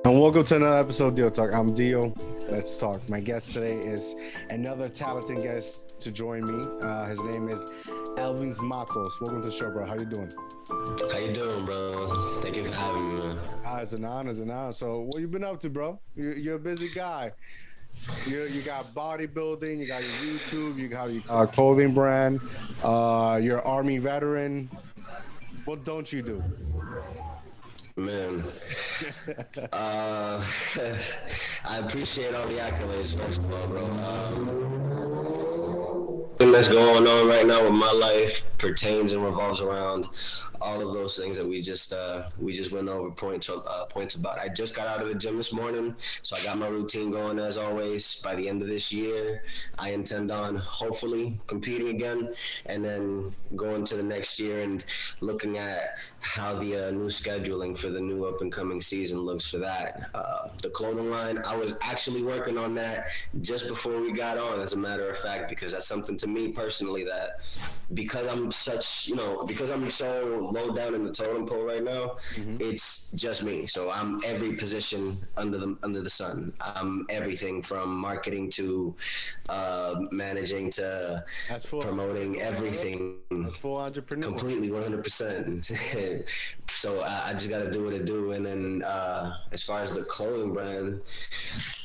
And welcome to another episode of DioTalk. I'm Dio. Let's talk. My guest today is another talented guest to join me. His name is Elvis Matos. Welcome to the show, bro. How you doing? How you doing, bro? Thank you for having me, man. It's an honor. So what you been up to, bro? You're a busy guy. You got bodybuilding, you got your YouTube, you got your clothing brand, you're an Army veteran. What don't you do? Man, I appreciate all the accolades, first of all, bro. Thing that's going on right now with my life pertains and revolves around all of those things that we just went over points about. I just got out of the gym this morning, so I got my routine going as always. By the end of this year, I intend on hopefully competing again, and then going to the next year and looking at how the new scheduling for the new up and coming season looks for that. The clothing line, I was actually working on that just before we got on, as a matter of fact, because that's something to me personally that because I'm so low down in the totem pole right now, it's just me. So I'm every position under the sun. I'm everything from marketing to managing to promoting, everything. That's full entrepreneur. Completely, 100%. So I just got to do what I do. And then as far as the clothing brand,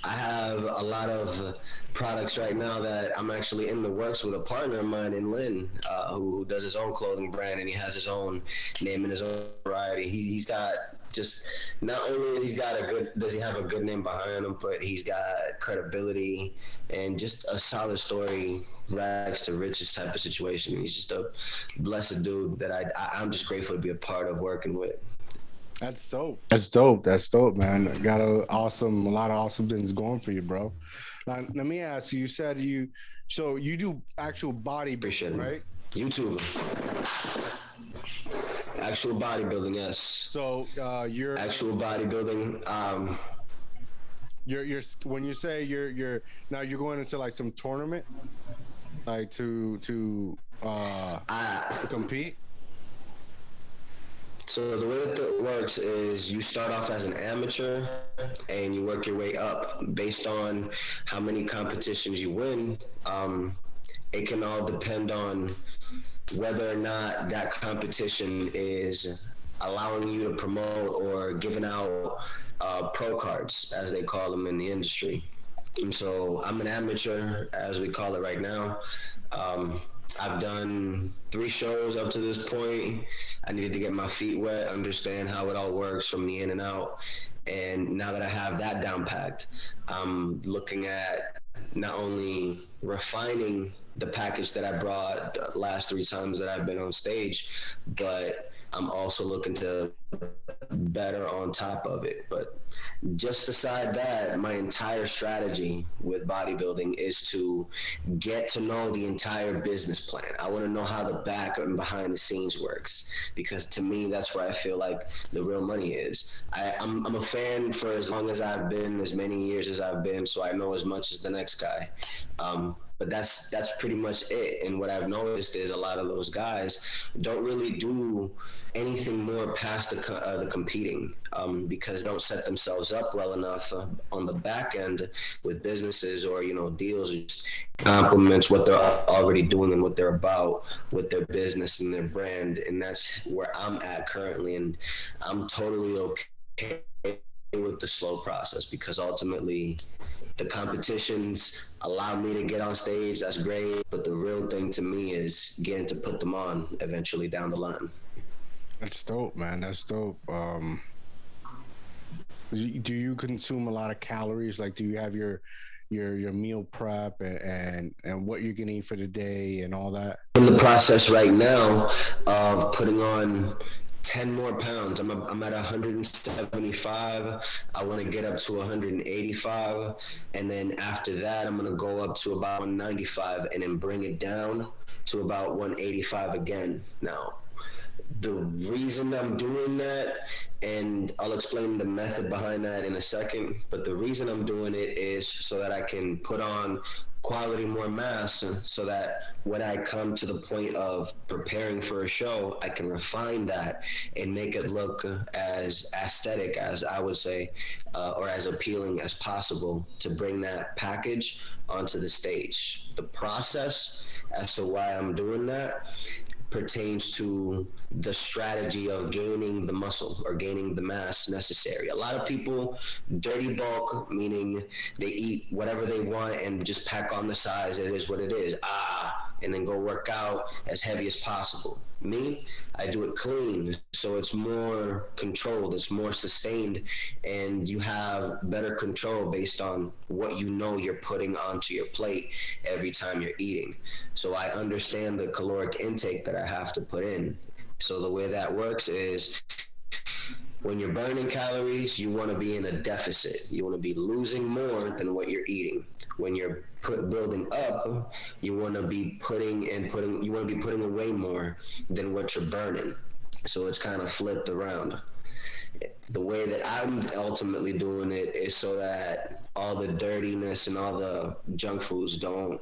I have a lot of products right now that I'm actually in the works with a partner of mine in Lynn, who does his own clothing brand, and he has his own name and his own variety. He's got just, not only does he have a good name behind him, but he's got credibility and just a solid story, rags to riches type of situation. He's just a blessed dude that I'm just grateful to be a part of working with. That's dope, man. Got a lot of awesome things going for you, bro. Now, let me ask you, you said you do actual bodybuilding, right? YouTube. Actual bodybuilding, yes. So you're actual bodybuilding. You're when you say you're now you're going into like some tournament, like to compete. So the way that it works is you start off as an amateur and you work your way up based on how many competitions you win. It can all depend on whether or not that competition is allowing you to promote or giving out pro cards, as they call them in the industry. And so I'm an amateur, as we call it right now. I've done 3 shows up to this point. I needed to get my feet wet, understand how it all works from the in and out. And now that I have that down packed, I'm looking at not only refining the package that I brought the last 3 times that I've been on stage, but I'm also looking to better on top of it. But just aside that, my entire strategy with bodybuilding is to get to know the entire business plan. I want to know how the back and behind the scenes works, because to me, that's where I feel like the real money is. I'm a fan for as long as I've been, as many years as I've been, so I know as much as the next guy. But that's pretty much it. And what I've noticed is a lot of those guys don't really do anything more past the competing, because they don't set themselves up well enough on the back end with businesses or deals, or just complements what they're already doing and what they're about with their business and their brand. And that's where I'm at currently, and I'm totally okay with the slow process, because ultimately the competitions allow me to get on stage. That's great, but the real thing to me is getting to put them on eventually down the line. That's dope, man. That's dope. Do you consume a lot of calories? Like, do you have your meal prep and what you're gonna eat for the day and all that? In the process right now of putting on 10 more pounds. I'm at 175. I want to get up to 185. And then after that, I'm going to go up to about 195 and then bring it down to about 185 again. Now, the reason I'm doing that, and I'll explain the method behind that in a second, but the reason I'm doing it is so that I can put on quality, more mass, so that when I come to the point of preparing for a show, I can refine that and make it look as aesthetic as I would say, or as appealing as possible to bring that package onto the stage. The process as to why I'm doing that pertains to the strategy of gaining the muscle or gaining the mass necessary. A lot of people dirty bulk, meaning they eat whatever they want and just pack on the size. It is what it is. And then go work out as heavy as possible. Me, I do it clean, so it's more controlled, it's more sustained, and you have better control based on what you know you're putting onto your plate every time you're eating. So I understand the caloric intake that I have to put in. So the way that works is when you're burning calories, you want to be in a deficit. You want to be losing more than what you're eating. When you're building up, you want to be putting away more than what you're burning. So it's kind of flipped around. The way that I'm ultimately doing it is so that all the dirtiness and all the junk foods don't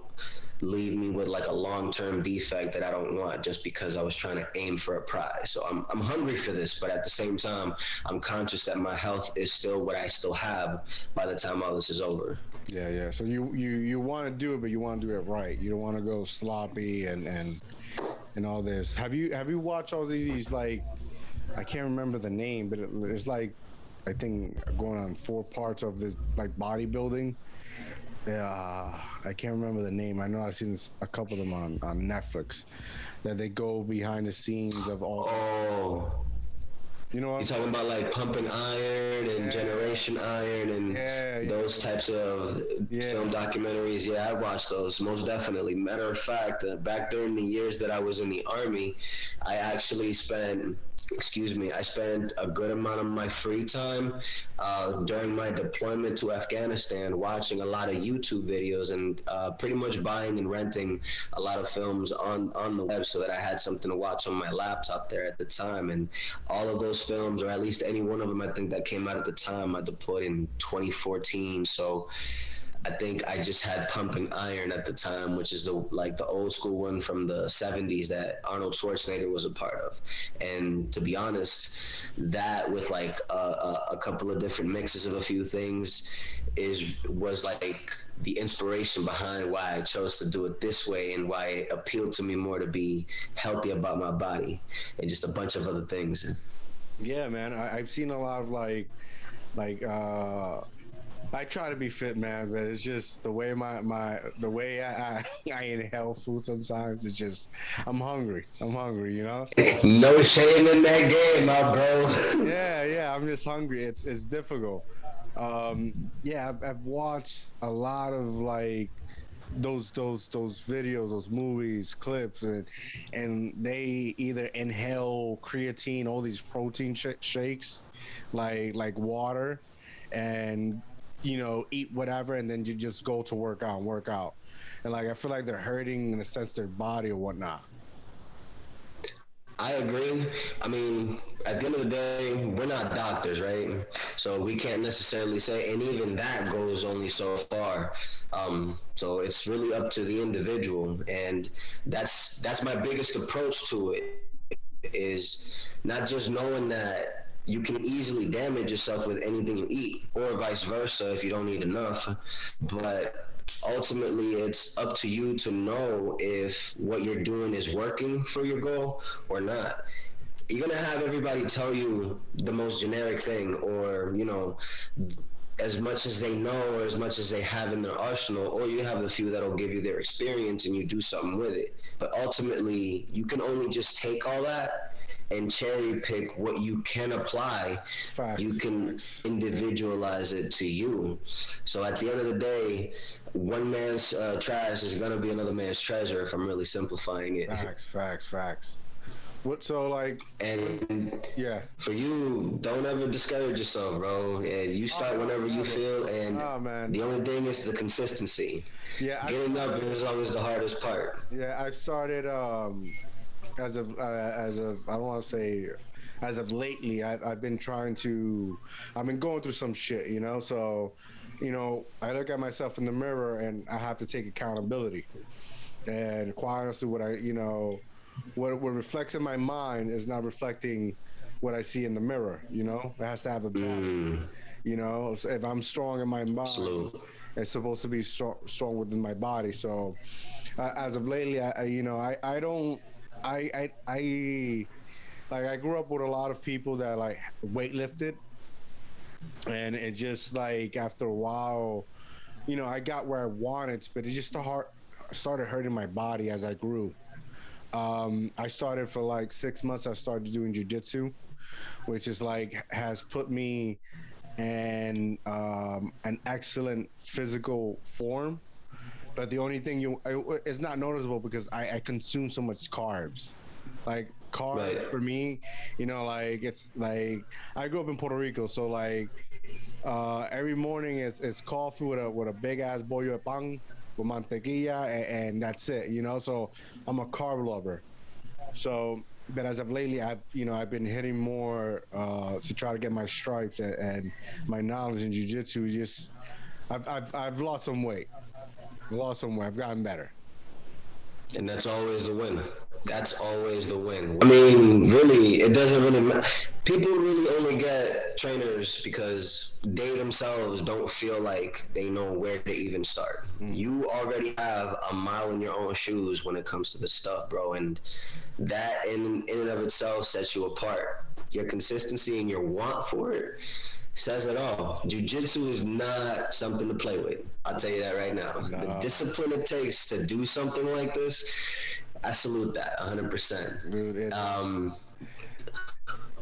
leave me with like a long-term defect that I don't want just because I was trying to aim for a prize. So I'm hungry for this, but at the same time, I'm conscious that my health is still what I still have by the time all this is over. Yeah. So you want to do it, but you want to do it right. You don't want to go sloppy and all this. Have you watched all these, like, I can't remember the name, but it's like, I think going on 4 parts of this, like, bodybuilding. I can't remember the name. I know I've seen a couple of them on Netflix, that they go behind the scenes of all. Oh. You know what? You're talking about like Pumping Iron and Generation Iron and those types of film documentaries. Yeah, I watched those, most definitely. Matter of fact, back during the years that I was in the Army, I actually spent a good amount of my free time during my deployment to Afghanistan watching a lot of YouTube videos and pretty much buying and renting a lot of films on the web so that I had something to watch on my laptop there at the time. And all of those films, or at least any one of them, I think that came out at the time, I deployed in 2014. So I think I just had Pumping Iron at the time, which is the old school one from the 70s that Arnold Schwarzenegger was a part of. And to be honest, that with like a couple of different mixes of a few things was like the inspiration behind why I chose to do it this way and why it appealed to me more to be healthy about my body and just a bunch of other things. Yeah, man. I've seen a lot of like I try to be fit, man, but it's just the way the way I inhale food sometimes. It's just I'm hungry, you know. No shame in that game, my bro. Yeah. I'm just hungry. It's difficult. I've watched a lot of like those videos, those movies, clips, and they either inhale creatine, all these protein shakes, like water, and eat whatever, and then you just go to work out. And like I feel like they're hurting in a sense their body or whatnot. I agree. I mean, at the end of the day, we're not doctors, right? So we can't necessarily say, and even that goes only so far. So it's really up to the individual, and that's my biggest approach to it, is not just knowing that you can easily damage yourself with anything you eat, or vice versa if you don't eat enough, but ultimately it's up to you to know if what you're doing is working for your goal or not. You're gonna have everybody tell you the most generic thing, or as much as they know or as much as they have in their arsenal, or you have a few that'll give you their experience and you do something with it. But ultimately you can only just take all that and cherry pick what you can apply. Facts. You can individualize it to you. So at the end of the day, one man's trash is gonna be another man's treasure, if I'm really simplifying it. Facts. What, so like, and yeah, for you, don't ever discourage yourself, bro. Yeah, you start whenever you feel, and the only thing is the consistency. Yeah, getting up is always the hardest part. Yeah, I started as a I don't want to say as of lately, I've been I've been going through some shit, you know. So, you know, I look at myself in the mirror and I have to take accountability. And quite honestly, what reflects in my mind is not reflecting what I see in the mirror. You know, it has to have a balance. You know, so if I'm strong in my mind, it's supposed to be strong within my body. So, as of lately, I don't, I like I grew up with a lot of people that like weightlifted, and it just like after a while, you know, I got where I wanted, but it just started hurting my body as I grew. I started for like 6 months. I started doing jujitsu, which is like has put me in an excellent physical form. But the only thing it's not noticeable because I consume so much carbs. Like carbs for me, you know, like it's like I grew up in Puerto Rico, so like every morning it's coffee with a big ass bollo de pan with mantequilla, and that's it, you know. So I'm a carb lover. So, but as of lately, I've been hitting more to try to get my stripes and my knowledge in jujitsu. Just I've lost some weight. I've gotten better. And that's always the win. That's always the win. I mean, really, it doesn't really matter. People really only get trainers because they themselves don't feel like they know where to even start. You already have a mile in your own shoes when it comes to the stuff, bro. And that in and of itself sets you apart. Your consistency and your want for it says it all. Jiu-jitsu is not something to play with. I'll tell you that right now. No. The discipline it takes to do something like this, I salute that 100%. Dude,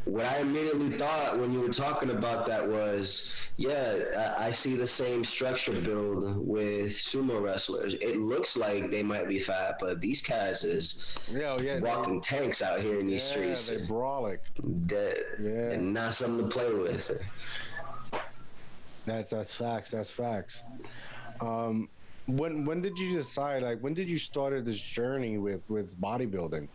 what I immediately thought when you were talking about that was, I see the same structure build with sumo wrestlers. It looks like they might be fat, but these cats is walking tanks out here in these streets. They're brawling. They're not something to play with. That's facts. That's facts. When did you decide? Like, when did you start this journey with bodybuilding?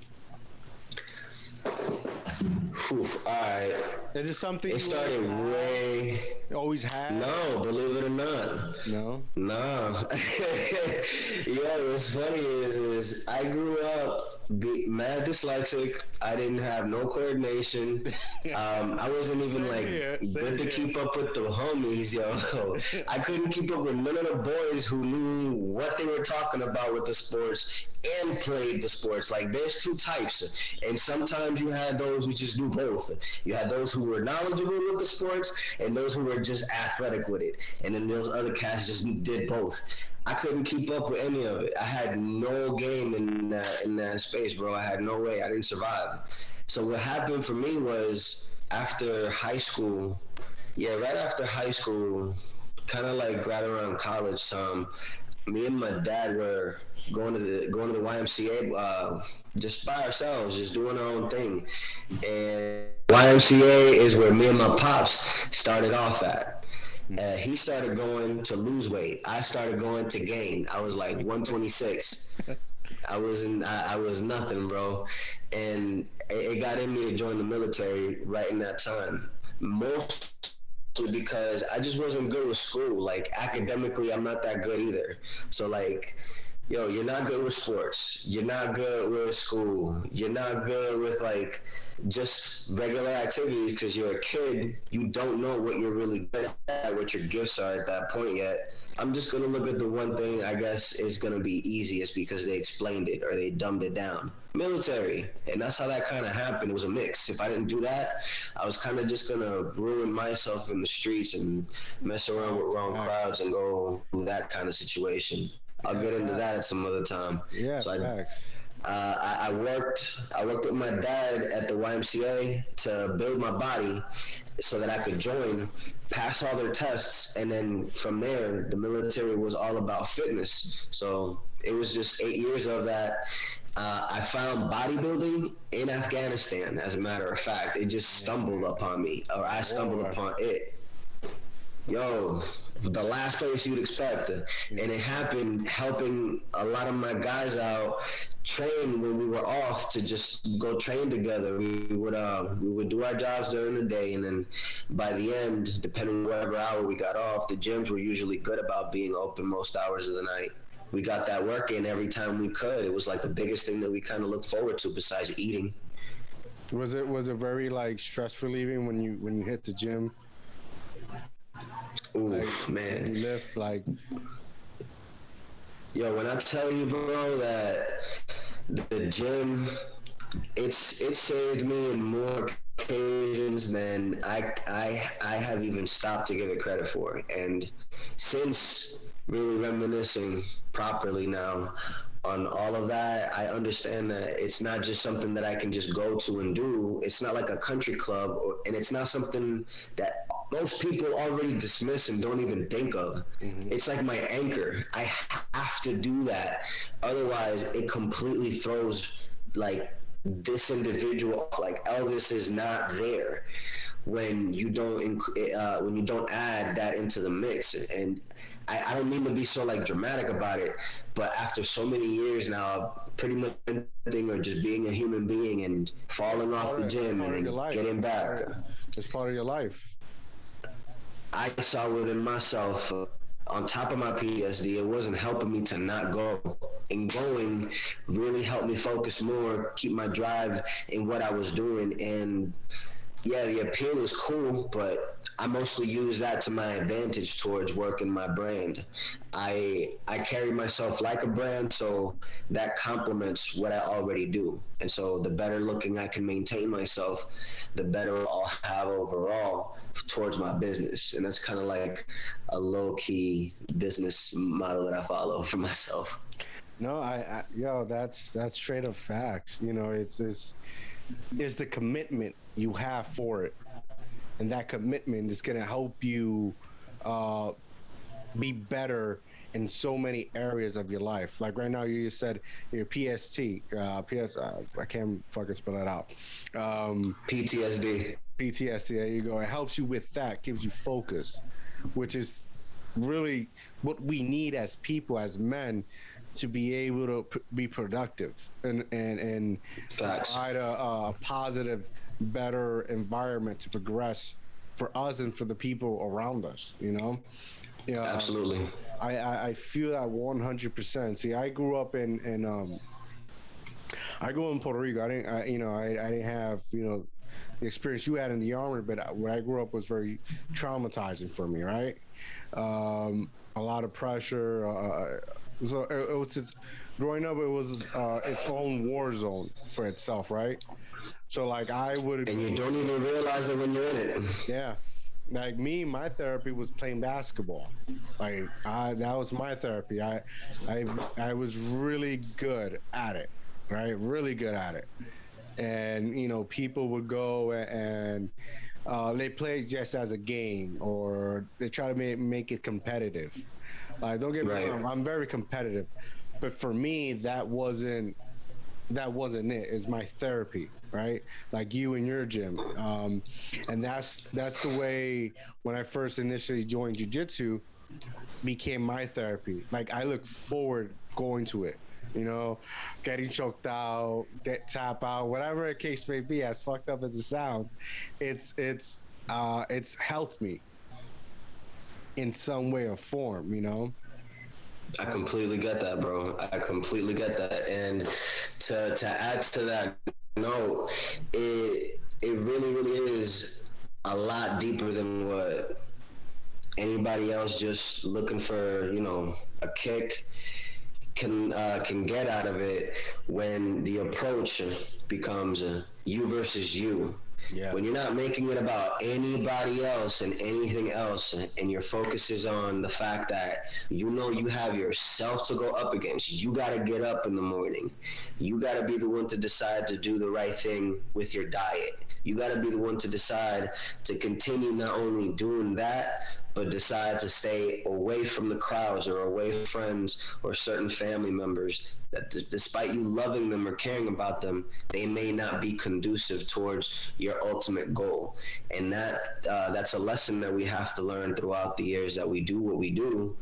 All right. Is it something it started way always had? No, believe it or not. No. What's funny is I grew up mad dyslexic. I didn't have no coordination. I wasn't even good to keep up with the homies, yo. I couldn't keep up with none of the boys who knew what they were talking about with the sports and played the sports. Like, there's two types, and sometimes you had those who just do both. You had those who were knowledgeable with the sports and those who were just athletic with it, and then those other cats just did both. I couldn't keep up with any of it. I had no game in that space, bro. I had no way. I didn't survive. So what happened for me was after high school, right after high school, kind of like right around college time, me and my dad were going to the YMCA just by ourselves, just doing our own thing. And YMCA is where me and my pops started off at. He started going to lose weight. I started going to gain. I was like 126. I was nothing, bro. And it got in me to join the military right in that time. Mostly because I just wasn't good with school. Like, academically, I'm not that good either. So, like, you're not good with sports. You're not good with school. You're not good with, like, just regular activities because you're a kid. You don't know what you're really good at, what your gifts are at that point yet. I'm just going to look at the one thing I guess is going to be easiest because they explained it or they dumbed it down. Military. And that's how that kind of happened. It was a mix. If I didn't do that, I was kind of just going to ruin myself in the streets and mess around with wrong crowds and go through that kind of situation. I'll get into that at some other time. Yeah, so I worked with my dad at the YMCA to build my body so that I could join, pass all their tests, and then from there, the military was all about fitness. So it was just 8 years of that. I found bodybuilding in Afghanistan, as a matter of fact. It just stumbled upon me, or I stumbled upon it. The last place you'd expect. And it happened helping a lot of my guys out train when we were off to just go train together. We would do our jobs during the day, and then by the end, depending on whatever hour we got off, the gyms were usually good about being open most hours of the night. We got that work in every time we could. It was like the biggest thing that we kind of looked forward to besides eating. Was it very like stress relieving when you hit the gym? Ooh, Like man. you lift like Yo, when I tell you, bro, that the gym, it saved me in more occasions than I have even stopped to give it credit for. And since really reminiscing properly now on all of that, I understand that it's not just something that I can just go to and do. It's not like a country club, and it's not something that most people already dismiss and don't even think of. It's like my anchor. I have to do that. Otherwise, it completely throws like this individual off. Like Elvis is not there when you don't add that into the mix. And I don't mean to be so like dramatic about it, but after so many years now, pretty much anything or just being a human being and falling off the gym and then getting back. it's part of your life. I saw within myself, on top of my PTSD, it wasn't helping me to not go. And going really helped me focus more, keep my drive in what I was doing. And yeah, the appeal is cool, but I mostly use that to my advantage towards working my brand. I carry myself like a brand, so that complements what I already do. And so the better looking I can maintain myself, the better I'll have overall towards my business. And that's kind of like a low-key business model that I follow for myself. No, yo, that's straight up facts. You know, it's the commitment you have for it, and that commitment is gonna help you be better in so many areas of your life. Like right now, you just said your I can't fucking spell it out. PTSD. PTSD. There you go. It helps you with that, gives you focus, which is really what we need as people, as men, to be able to be productive and provide a positive, better environment to progress for us and for the people around us. You know. Yeah, Absolutely. I feel that 100%. See, I grew up in Puerto Rico. I didn't have the experience you had in the army, but what I grew up was very traumatizing for me. Right, a lot of pressure. So growing up, it was its own war zone for itself. Right, so like I would, and you don't even realize it when you're in it. Yeah. Like me, my therapy was playing basketball. Like that was my therapy. I was really good at it, right? Really good at it. And people would go and they play just as a game, or they try to make it competitive. Like don't get me wrong, I'm very competitive, but for me that wasn't it. It's my therapy, right? Like you in your gym, and that's the way when I first initially joined jiu-jitsu became my therapy. Like I look forward going to it, getting choked out, get tap out, whatever the case may be. As fucked up as it sounds, it's helped me in some way or form. I completely get that, bro. I completely get that. And to add to that note, it really, really is a lot deeper than what anybody else just looking for, a kick can get out of it when the approach becomes you versus you. Yeah. When you're not making it about anybody else and anything else, and your focus is on the fact that you have yourself to go up against. You got to get up in the morning. You got to be the one to decide to do the right thing with your diet. You got to be the one to decide to continue not only doing that, but decide to stay away from the crowds or away from friends or certain family members that despite you loving them or caring about them, they may not be conducive towards your ultimate goal. And that's a lesson that we have to learn throughout the years that we do what we do,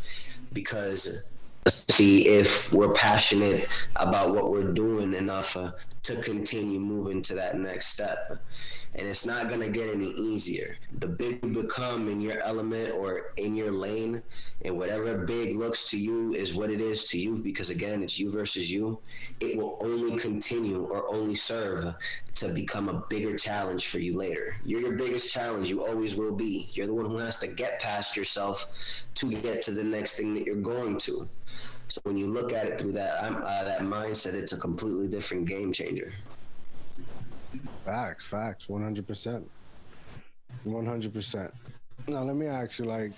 because see if we're passionate about what we're doing enough to continue moving to that next step. And it's not going to get any easier. The bigger you become in your element or in your lane, and whatever big looks to you is what it is to you, because again, it's you versus you, it will only continue or only serve to become a bigger challenge for you later. You're your biggest challenge. You always will be. You're the one who has to get past yourself to get to the next thing that you're going to. So when you look at it through that mindset, it's a completely different game changer. Facts, 100%. 100%. Now let me ask you, like,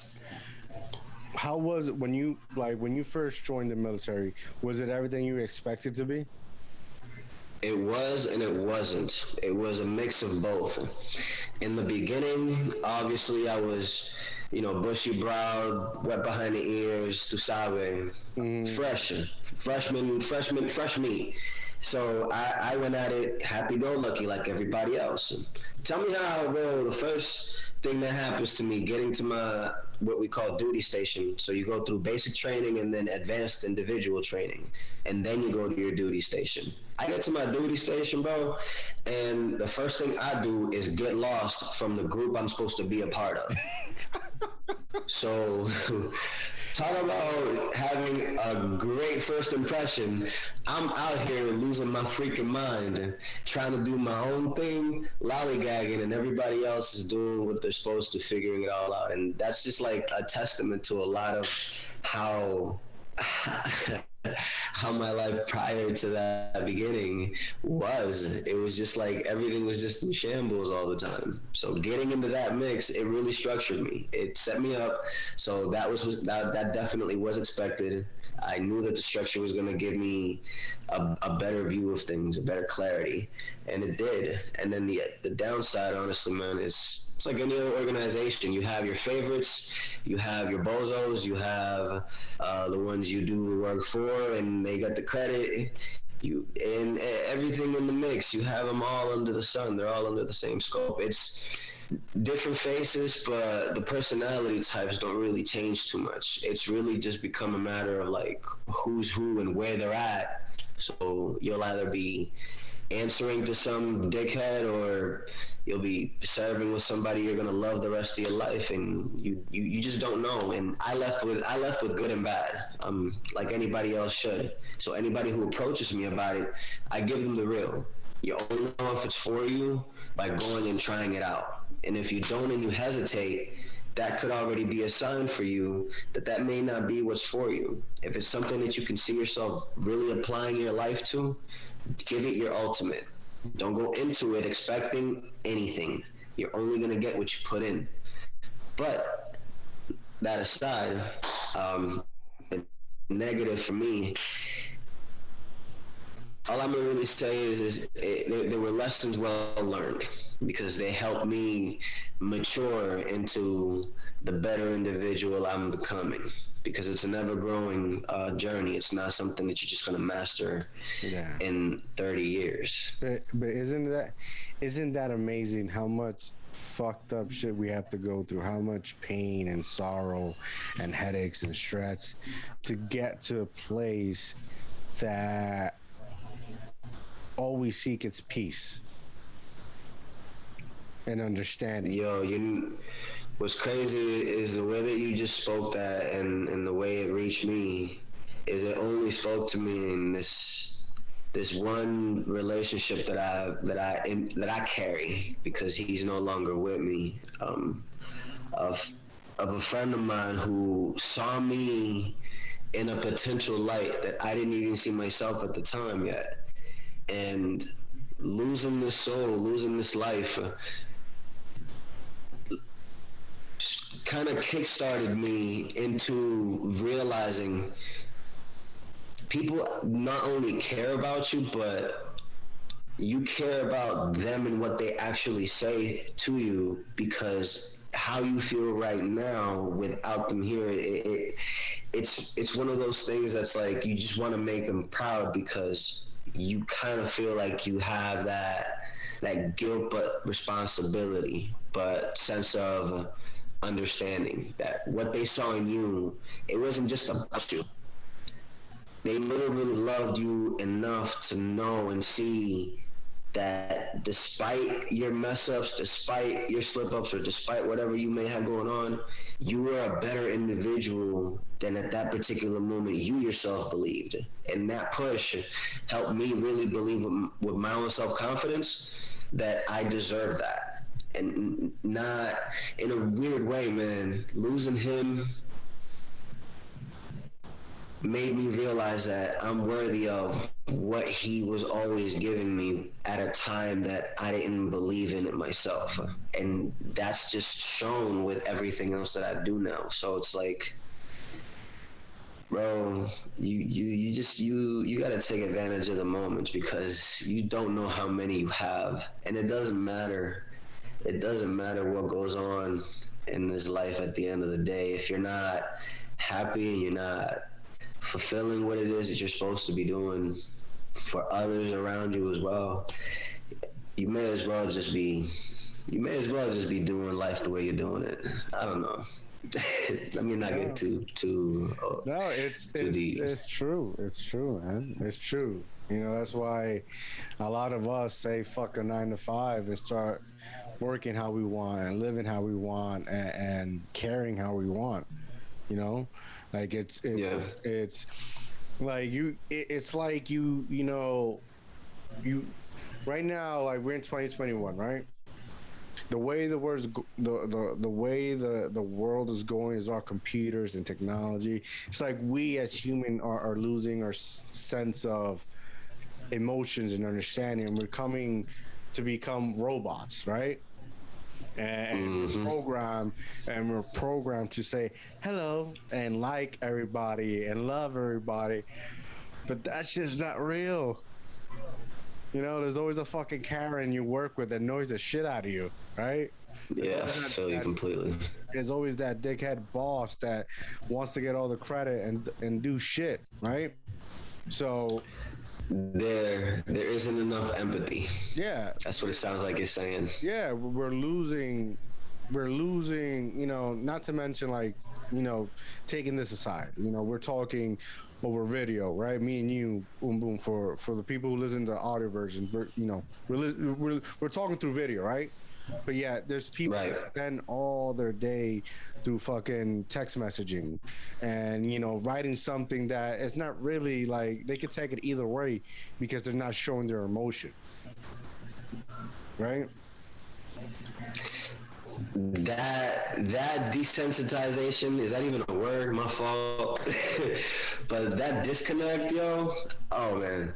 how was it when you first joined the military? Was it everything you expected to be? It was and it wasn't. It was a mix of both. In the beginning, obviously, I was, bushy browed, wet behind the ears, tu sabe, fresh meat. So I went at it happy-go-lucky like everybody else. Tell me how I roll. The first thing that happens to me, getting to my what we call duty station. So you go through basic training and then advanced individual training, and then you go to your duty station. I get to my duty station, bro, and the first thing I do is get lost from the group I'm supposed to be a part of. So, talk about having a great first impression. I'm out here losing my freaking mind, trying to do my own thing, lollygagging, and everybody else is doing what they're supposed to, figuring it all out. And that's just like a testament to a lot of how my life prior to that beginning was. It was just like everything was just in shambles all the time. So getting into that mix, it really structured me. It set me up. So that definitely was expected. I knew that the structure was going to give me a better view of things, a better clarity, and it did. And then the downside, honestly, man, is it's like any other organization. You have your favorites, you have your bozos, you have the ones you do the work for, and they get the credit. And everything in the mix. You have them all under the sun. They're all under the same scope. It's different faces, but the personality types don't really change too much. It's really just become a matter of like who's who and where they're at. So you'll either be answering to some dickhead or you'll be serving with somebody you're gonna love the rest of your life, and you just don't know. And I left with good and bad, like anybody else should. So anybody who approaches me about it, I give them the real. You only know if it's for you by going and trying it out. And if you don't and you hesitate, that could already be a sign for you that may not be what's for you. If it's something that you can see yourself really applying your life to, give it your ultimate. Don't go into it expecting anything. You're only going to get what you put in. But that aside, the negative for me, all I'm gonna really say is there were lessons well learned, because they helped me mature into the better individual I'm becoming. Because it's an ever-growing journey. It's not something that you're just gonna master in 30 years. But isn't that amazing how much fucked up shit we have to go through, how much pain and sorrow and headaches and stress to get to a place that all we seek is peace and understanding. Yo, what's crazy is the way that you just spoke that, and the way it reached me is it only spoke to me in this one relationship that I carry, because he's no longer with me, of a friend of mine who saw me in a potential light that I didn't even see myself at the time yet. And losing this soul, losing this life, kind of kickstarted me into realizing people not only care about you, but you care about them and what they actually say to you, because how you feel right now without them here, it's one of those things that's like you just want to make them proud, because you kind of feel like you have that guilt but responsibility but sense of understanding that what they saw in you, it wasn't just about you. they literally loved you enough to know and see that despite your mess ups, despite your slip ups, or despite whatever you may have going on, you were a better individual than at that particular moment you yourself believed. And that push helped me really believe with my own self confidence that I deserve that. And not in a weird way, man. Losing him made me realize that I'm worthy of what he was always giving me at a time that I didn't believe in it myself. And that's just shown with everything else that I do now. So it's like, bro, you gotta take advantage of the moments, because you don't know how many you have. And it doesn't matter what goes on in this life at the end of the day. If you're not happy and you're not fulfilling what it is that you're supposed to be doing for others around you as well, you may as well just be doing life the way you're doing it. I don't know. Let me not get too no, it's deep. It's true, man, it's true. That's why a lot of us say fuck a 9 to 5 and start working how we want and living how we want and caring how we want. Like it's like it's like you right now, like we're in 2021, right? The way the way the world is going is our computers and technology. It's like we as human are losing our sense of emotions and understanding, and we're coming to become robots, right? And we're programmed to say hello and like everybody and love everybody, but that's just not real. There's always a fucking Karen you work with that annoys the shit out of you, right? Yeah, I feel you completely. There's always that dickhead boss that wants to get all the credit and do shit, right? So there isn't enough empathy. Yeah, that's what it sounds like you're saying. Yeah, we're losing. Not to mention, like, taking this aside, we're talking over video, right? Me and you, boom boom. For the people who listen to the audio version, we're talking through video, right? But yeah, there's people that spend all their day through fucking text messaging and, writing something that is not really, like, they could take it either way because they're not showing their emotion. Right? That desensitization, is that even a word? My fault. But that disconnect, yo, oh man.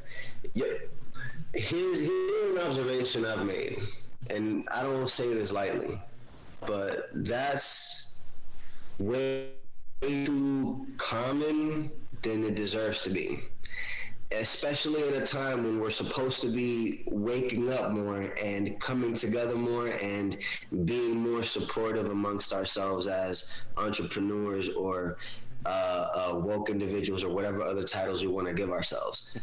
Yeah. Here's an observation I've made, and I don't say this lightly, but that's way too common than it deserves to be. Especially at a time when we're supposed to be waking up more and coming together more and being more supportive amongst ourselves as entrepreneurs or woke individuals or whatever other titles we want to give ourselves.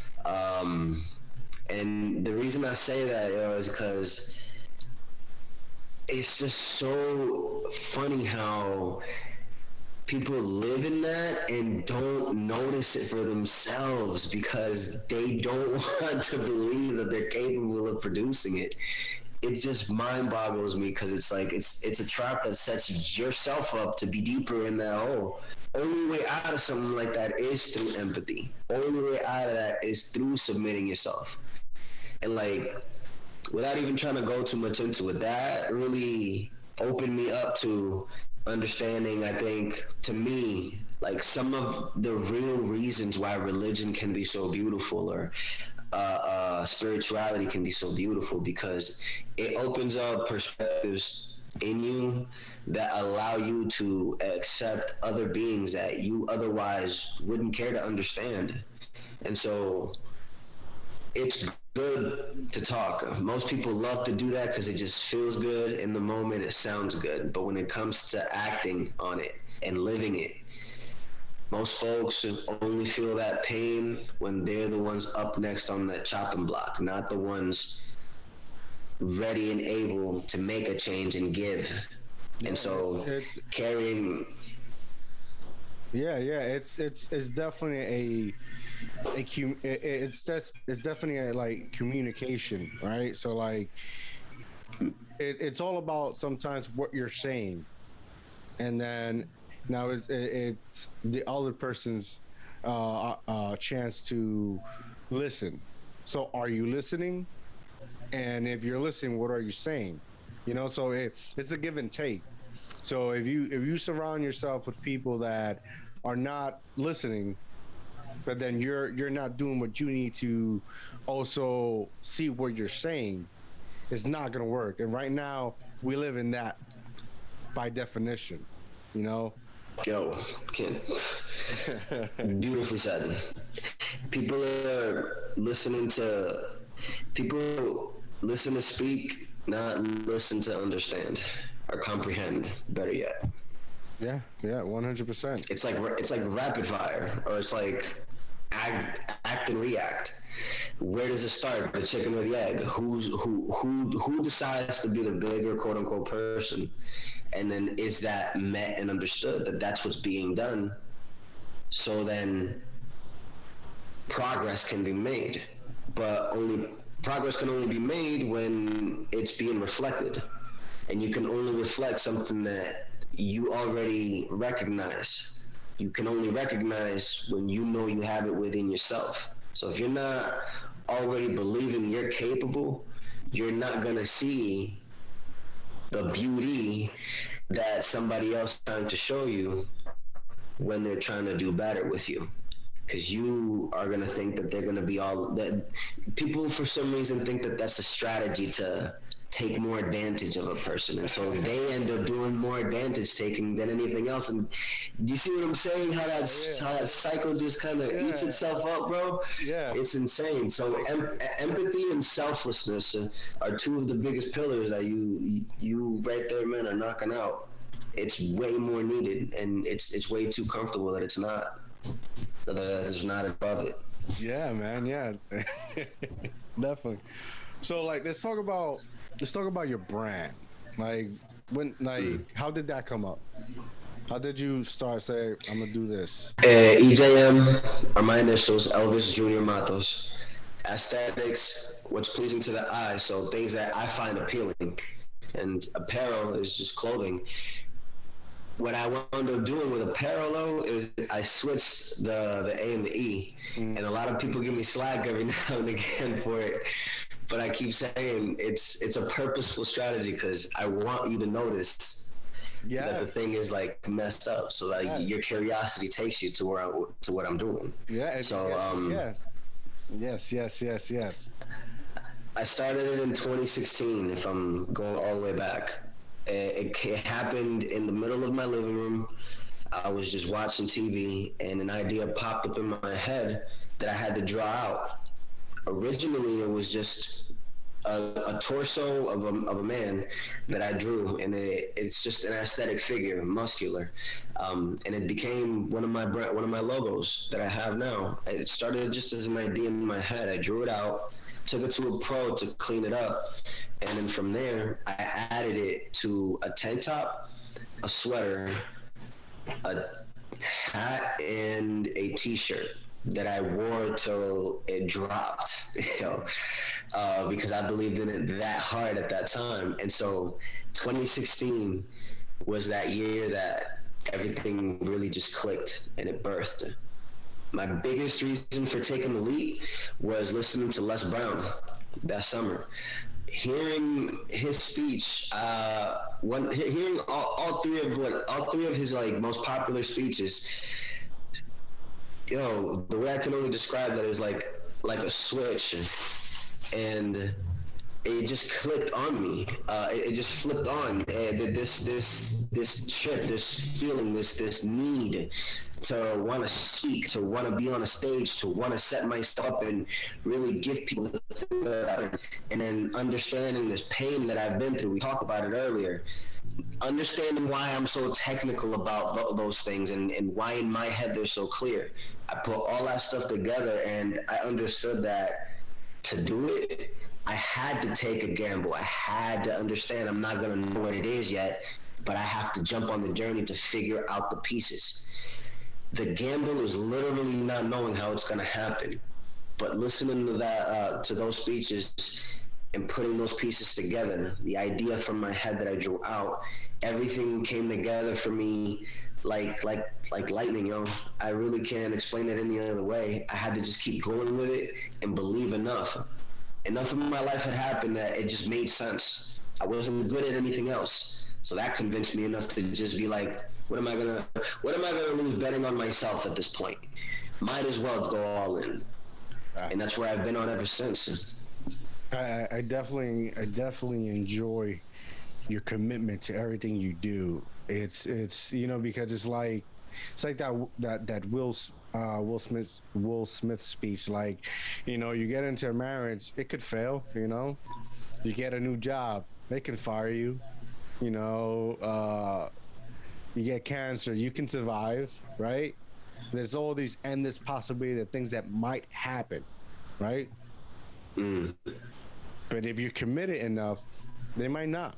And the reason I say that, is because it's just so funny how people live in that and don't notice it for themselves because they don't want to believe that they're capable of producing it. It just mind boggles me because it's like it's a trap that sets yourself up to be deeper in that hole. Only way out of something like that is through empathy. Only way out of that is through submitting yourself. And like, without even trying to go too much into it, that really opened me up to understanding, I think, to me, like some of the real reasons why religion can be so beautiful or spirituality can be so beautiful, because it opens up perspectives in you that allow you to accept other beings that you otherwise wouldn't care to understand. And so it's good to talk. Most people love to do that because it just feels good in the moment. It sounds good. But when it comes to acting on it and living it, most folks only feel that pain when they're the ones up next on that chopping block, not the ones ready and able to make a change and give. And so it's carrying... Yeah, yeah, it's definitely it's definitely a like communication, right? So like it's all about sometimes what you're saying, and then now it's the other person's chance to listen. So are you listening? And if you're listening, what are you saying? So it's a give and take. So if you surround yourself with people that are not listening, but then you're not doing what you need to also see what you're saying, it's not gonna work. And right now we live in that by definition, you know. Yo, kid, beautifully said. People are listening to people listen to speak, not listen to understand or comprehend. Better yet, Yeah, yeah, 100%. it's like rapid fire, or it's like act and react. Where does it start? The chicken or the egg? Who decides to be the bigger quote unquote person? And then is that met and understood that that's what's being done? So then progress can be made, but only progress can only be made when it's being reflected, and you can only reflect something that you already recognize. You can only recognize when you know you have it within yourself. So if you're not already believing you're capable, you're not gonna see the beauty that somebody else is trying to show you when they're trying to do better with you, because you are going to think that they're going to be all that. People for some reason think that that's a strategy to take more advantage of a person, and so they end up doing more advantage taking than anything else. And do you see what I'm saying? How that cycle just kind of eats itself up, bro? Yeah. It's insane. So empathy and selflessness are two of the biggest pillars that you right there, man, are knocking out. It's way more needed, and it's way too comfortable that it's not. That it's not above it. Yeah, man. Yeah, definitely. So like, let's talk about your brand. Like how did that come up? How did you start say I'm gonna do this? EJM are my initials, Elvis Junior Matos. Aesthetics, what's pleasing to the eye, so things that I find appealing. And apparel is just clothing. What I wound up doing with apparel though is I switched the A and the E, and a lot of people give me slack every now and again for it. But I keep saying it's a purposeful strategy because I want you to notice that the thing is like messed up, so that your curiosity takes you to what I'm doing. Yeah. So Yes. I started it in 2016. If I'm going all the way back, it happened in the middle of my living room. I was just watching TV, and an idea popped up in my head that I had to draw out. Originally, it was just a torso of a man that I drew, and it's just an aesthetic figure, muscular, and it became one of my logos that I have now. It started just as an idea in my head. I drew it out, took it to a pro to clean it up, and then from there I added it to a tank top, a sweater, a hat, and a t-shirt that I wore till it dropped, because I believed in it that hard at that time. And so 2016 was that year that everything really just clicked and it birthed. My biggest reason for taking the leap was listening to Les Brown that summer. Hearing his speech, hearing all three of his like most popular speeches, the way I can only describe that is like a switch, and it just clicked on me. It just flipped on, and this shift, this feeling, this need to want to speak, to want to be on a stage, to want to set myself up and really give people the thing that I, and then understanding this pain that I've been through. We talked about it earlier. Understanding why I'm so technical about those things, and why in my head they're so clear. I put all that stuff together, and I understood that to do it, I had to take a gamble. I had to understand I'm not going to know what it is yet, but I have to jump on the journey to figure out the pieces. The gamble is literally not knowing how it's going to happen. But listening to to those speeches and putting those pieces together, the idea from my head that I drew out, everything came together for me like lightning, yo. I really can't explain it any other way. I had to just keep going with it and believe enough. Enough of my life had happened that it just made sense. I wasn't good at anything else. So that convinced me enough to just be like, what am I gonna lose betting on myself at this point? Might as well go all in. And that's where I've been on ever since. I definitely enjoy your commitment to everything you do. It's because it's like that Will Smith speech. Like, you get into a marriage, it could fail. You get a new job, they can fire you. You get cancer, you can survive, right? There's all these endless possibility of things that might happen, right? But if you're committed enough, they might not.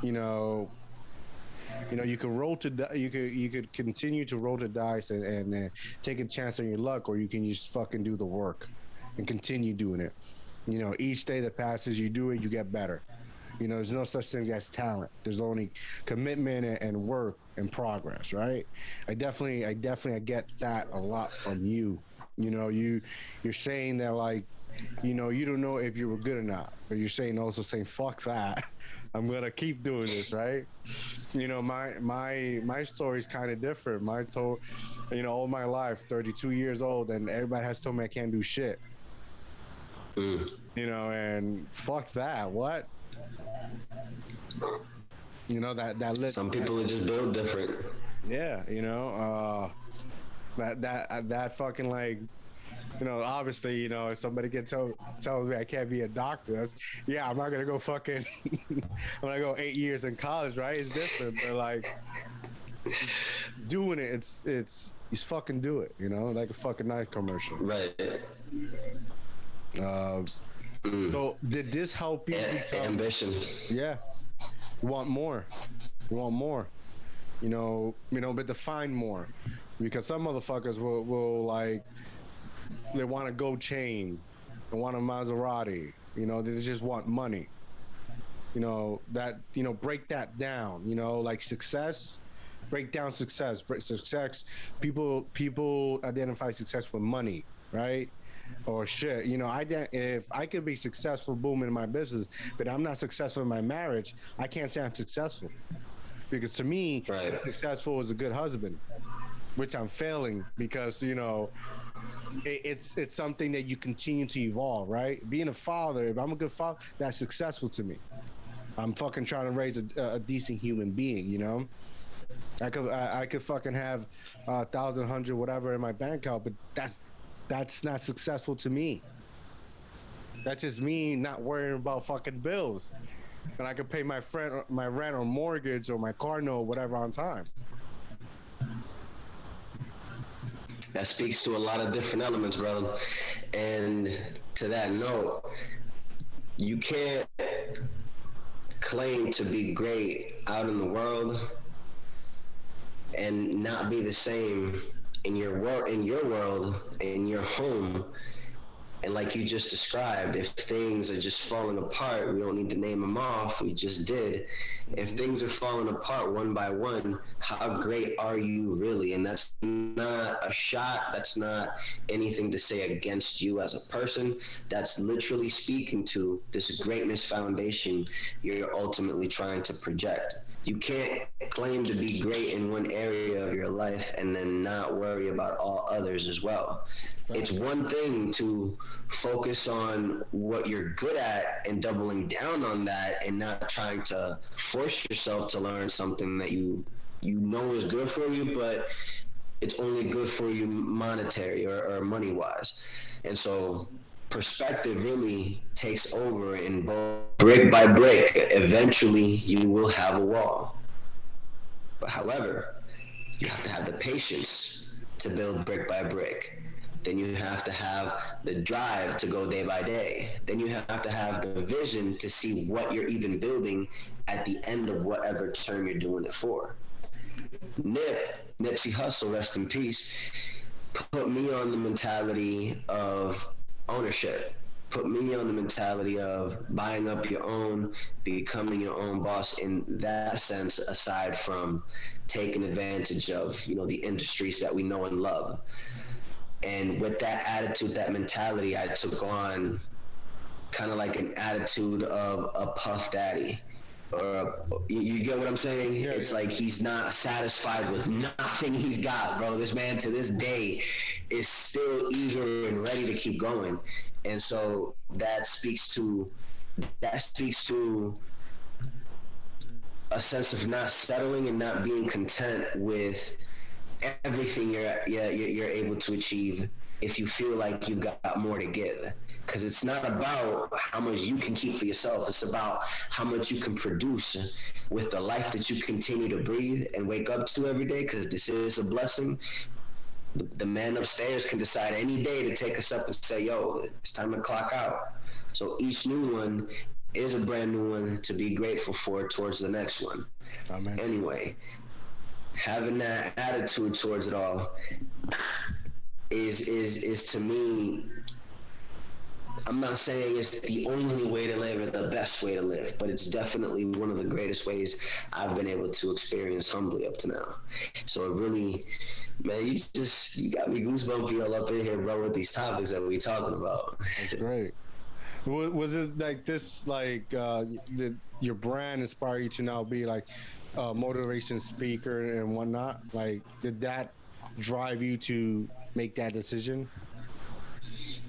You could you could continue to roll the dice and take a chance on your luck, or you can just fucking do the work and continue doing it. Each day that passes, you do it, you get better. There's no such thing as talent. There's only commitment and work and progress, right? I definitely get that a lot from you. You're saying that, like, you don't know if you were good or not, but you're saying fuck that. I'm gonna keep doing this, right? My story is kind of different. All my life, 32 years old, and everybody has told me I can't do shit. And fuck that. What? Some people are just built different. Yeah, that fucking, like, obviously, if somebody tells me I can't be a doctor, I'm not gonna go fucking. I'm gonna go 8 years in college, right? It's different, but like doing it, it's fucking do it, like a fucking Nike commercial, right? So did this help you? Ambition. Yeah, you want more. But define more, because some motherfuckers will like, they want a gold chain, they want a Maserati, they just want money. Break that down. Like success, break down success. Success. People identify success with money, right? Or shit. If I could be successful booming in my business, but I'm not successful in my marriage, I can't say I'm successful. Because to me, right, successful is a good husband, which I'm failing because, it's something that you continue to evolve, right? Being a father, if I'm a good father, that's successful to me. I'm fucking trying to raise a decent human being, I could fucking have 1,000, 100, whatever in my bank account, but that's not successful to me. That's just me not worrying about fucking bills, and I could pay my rent or mortgage or my car note, whatever, on time. That speaks to a lot of different elements, brother. And to that note, you can't claim to be great out in the world and not be the same in your world, in your home. And like you just described, if things are just falling apart, we don't need to name them off, we just did. If things are falling apart one by one, how great are you really? And that's not a shot, that's not anything to say against you as a person. That's literally speaking to this greatness foundation you're ultimately trying to project. You can't claim to be great in one area of your life and then not worry about all others as well. It's one thing to focus on what you're good at and doubling down on that and not trying to force yourself to learn something that you know is good for you, but it's only good for you monetary or money-wise. And so perspective really takes over, and brick by brick, eventually you will have a wall. But however, you have to have the patience to build brick by brick. Then you have to have the drive to go day by day. Then you have to have the vision to see what you're even building at the end of whatever term you're doing it for. Nipsey Hussle, rest in peace, put me on the mentality of ownership. Put me on the mentality of buying up your own, becoming your own boss in that sense, aside from taking advantage of, the industries that we know and love. And with that attitude, that mentality, I took on kind of like an attitude of a Puff Daddy. Or you get what I'm saying? Yeah, it's like he's not satisfied with nothing he's got, bro. This man to this day is still eager and ready to keep going. And so that speaks to a sense of not settling and not being content with everything you're able to achieve if you feel like you've got more to give. Because it's not about how much you can keep for yourself. It's about how much you can produce with the life that you continue to breathe and wake up to every day, because this is a blessing. The man upstairs can decide any day to take us up and say, yo, it's time to clock out. So each new one is a brand new one to be grateful for towards the next one. Amen. Anyway, having that attitude towards it all is to me, I'm not saying it's the only way to live or the best way to live, but it's definitely one of the greatest ways I've been able to experience humbly up to now. So it really, man, you got me goosebumpy all up in here, bro, with these topics that we talking about. That's great. Was it like this, like your brand inspire you to now be like a motivation speaker and whatnot? Like, did that drive you to make that decision?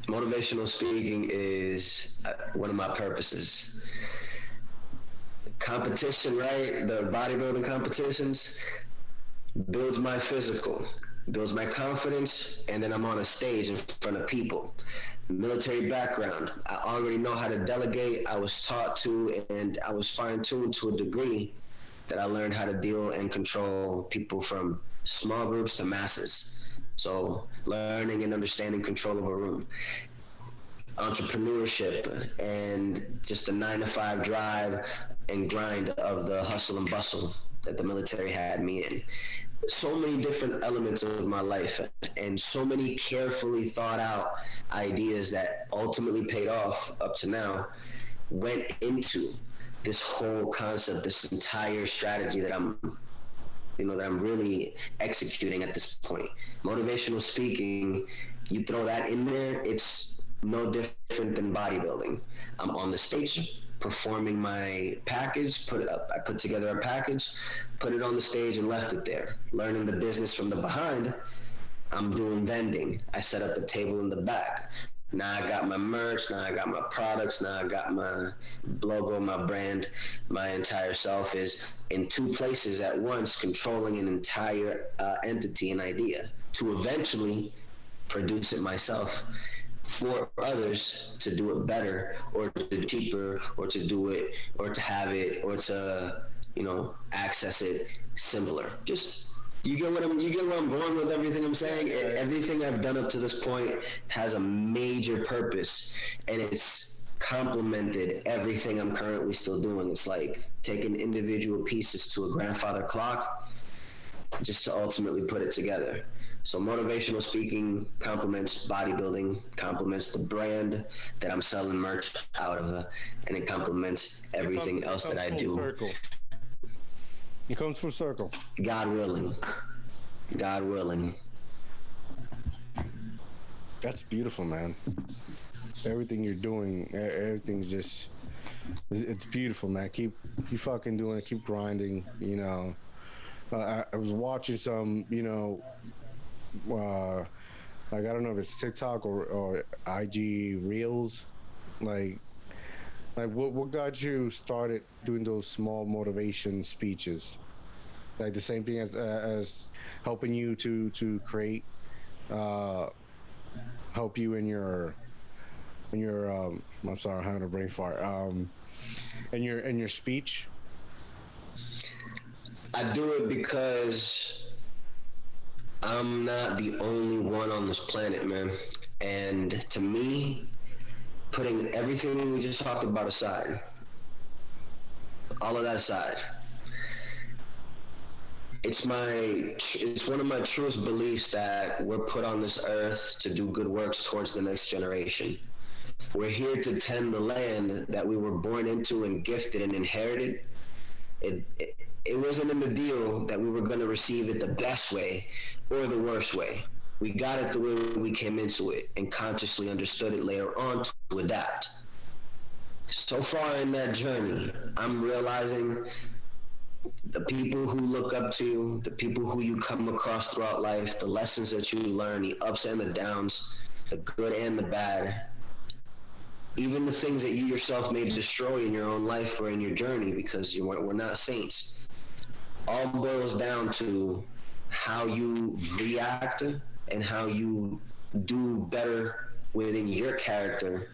Motivational speaking is one of my purposes. Competition, right? The bodybuilding competitions builds my physical, builds my confidence, and then I'm on a stage in front of people. Military background, I already know how to delegate. I was taught to, and I was fine-tuned to a degree that I learned how to deal and control people from small groups to masses. So learning and understanding control of a room. Entrepreneurship and just the 9-to-5 drive and grind of the hustle and bustle that the military had me in. So many different elements of my life and so many carefully thought out ideas that ultimately paid off up to now went into this whole concept, this entire strategy that I'm really executing at this point. Motivational speaking, you throw that in there, it's no different than bodybuilding. I'm on the stage performing my package, I put together a package, put it on the stage and left it there. Learning the business from the behind, I'm doing vending. I set up a table in the back. Now I got my merch, now I got my products, now I got my logo, my brand. My entire self is in two places at once, controlling an entire entity and idea to eventually produce it myself for others to do it better or to do it cheaper or to do it or to have it or to, access it simpler. Just you get where I'm going with everything I'm saying? Everything I've done up to this point has a major purpose, and it's complemented everything I'm currently still doing. It's like taking individual pieces to a grandfather clock just to ultimately put it together. So motivational speaking complements bodybuilding, complements the brand that I'm selling merch out of, and it complements everything else that I do. Circle. It comes full circle. God willing. God willing. That's beautiful, man. Everything you're doing, everything's just, it's beautiful, man. Keep fucking doing it. Keep grinding, I was watching some, like, I don't know if it's TikTok or IG Reels. Like what got you started doing those small motivation speeches? Like the same thing as helping you to create, help you in your I'm sorry, I'm having a brain fart. In your speech. I do it because I'm not the only one on this planet, man. And to me, putting everything we just talked about aside, all of that aside, It's one of my truest beliefs that we're put on this earth to do good works towards the next generation. We're here to tend the land that we were born into and gifted and inherited. It wasn't in the deal that we were going to receive it the best way or the worst way. We got it the way we came into it and consciously understood it later on to adapt. So far in that journey, I'm realizing the people who look up to you, the people who you come across throughout life, the lessons that you learn, the ups and the downs, the good and the bad, even the things that you yourself may destroy in your own life or in your journey, because we're not saints, all boils down to how you react and how you do better within your character,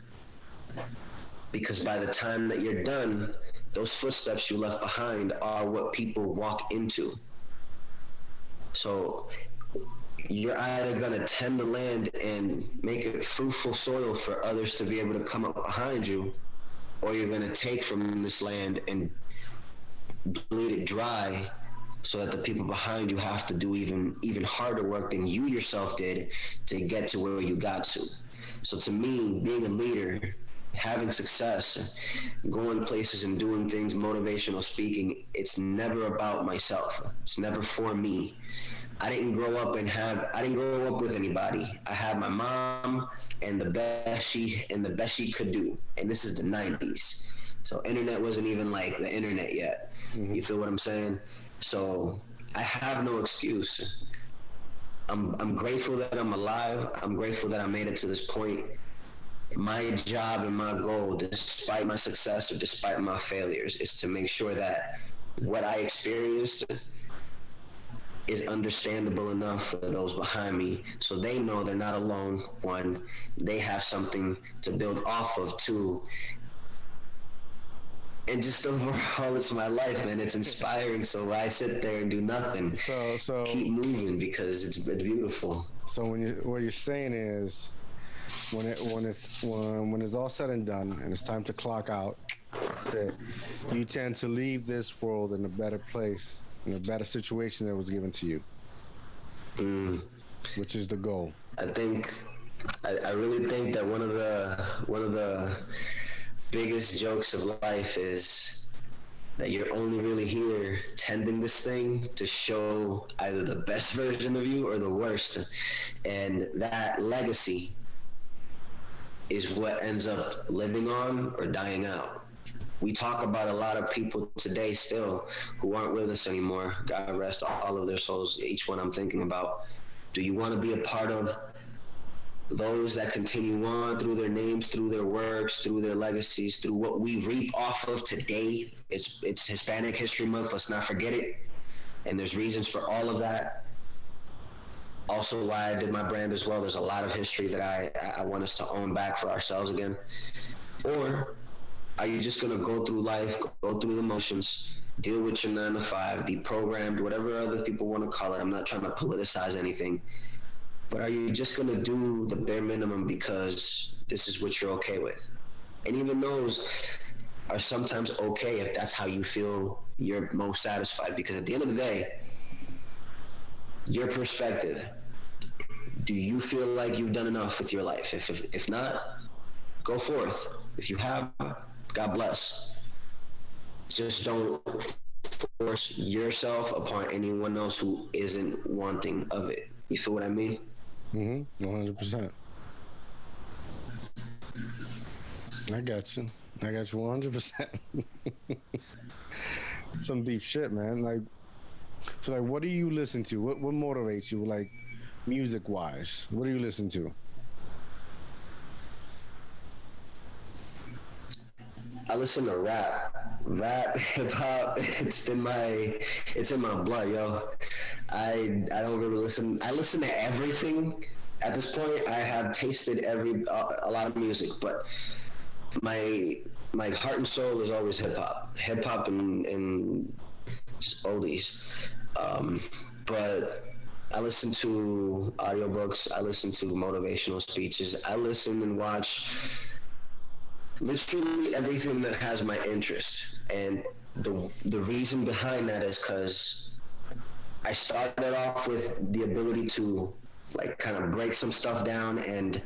because by the time that you're done, those footsteps you left behind are what people walk into. So you're either going to tend the land and make it fruitful soil for others to be able to come up behind you, or you're going to take from this land and bleed it dry so that the people behind you have to do even harder work than you yourself did to get to where you got to. So to me, being a leader, having success, going places and doing things, motivational speaking, it's never about myself. It's never for me. I didn't grow up with anybody. I had my mom and the best she could do. And this is the 90s. So internet wasn't even like the internet yet. Mm-hmm. You feel what I'm saying? So I have no excuse. I'm grateful that I'm alive. I'm grateful that I made it to this point. My job and my goal, despite my success or despite my failures, is to make sure that what I experienced is understandable enough for those behind me, so they know they're not alone. One, they have something to build off of. Two, and just overall, it's my life, man. It's inspiring. So I sit there and do nothing. So keep moving, because it's beautiful. So what you're saying is, when it's all said and done and it's time to clock out, that you tend to leave this world in a better place, in a better situation that was given to you, which is the goal. I really think that one of the biggest jokes of life is that you're only really here tending this thing to show either the best version of you or the worst, and that legacy is what ends up living on or dying out. We talk about a lot of people today still who aren't with us anymore. God rest all of their souls, each one I'm thinking about. Do you want to be a part of those that continue on through their names, through their works, through their legacies, through what we reap off of today? It's Hispanic History Month, let's not forget it. And there's reasons for all of that. Also why I did my brand as well. There's a lot of history that I want us to own back for ourselves again. Or are you just going to go through life, go through the motions, deal with your 9 to 5, be programmed, whatever other people want to call it? I'm not trying to politicize anything. But are you just going to do the bare minimum because this is what you're okay with? And even those are sometimes okay if that's how you feel you're most satisfied. Because at the end of the day, your perspective, do you feel like you've done enough with your life? If not, go forth. If you have, God bless. Just don't force yourself upon anyone else who isn't wanting of it. You feel what I mean? 100%. I got you 100%. Some deep shit, man. So what do you listen to? What motivates you, like, music wise? What do you listen to? I listen to rap, hip hop. It's in my blood, yo. I don't really listen. I listen to everything. At this point, I have tasted a lot of music, but my heart and soul is always hip hop and just oldies. But I listen to audiobooks. I listen to motivational speeches. I listen and watch literally everything that has my interest. And the reason behind that is because I started off with the ability to like kind of break some stuff down and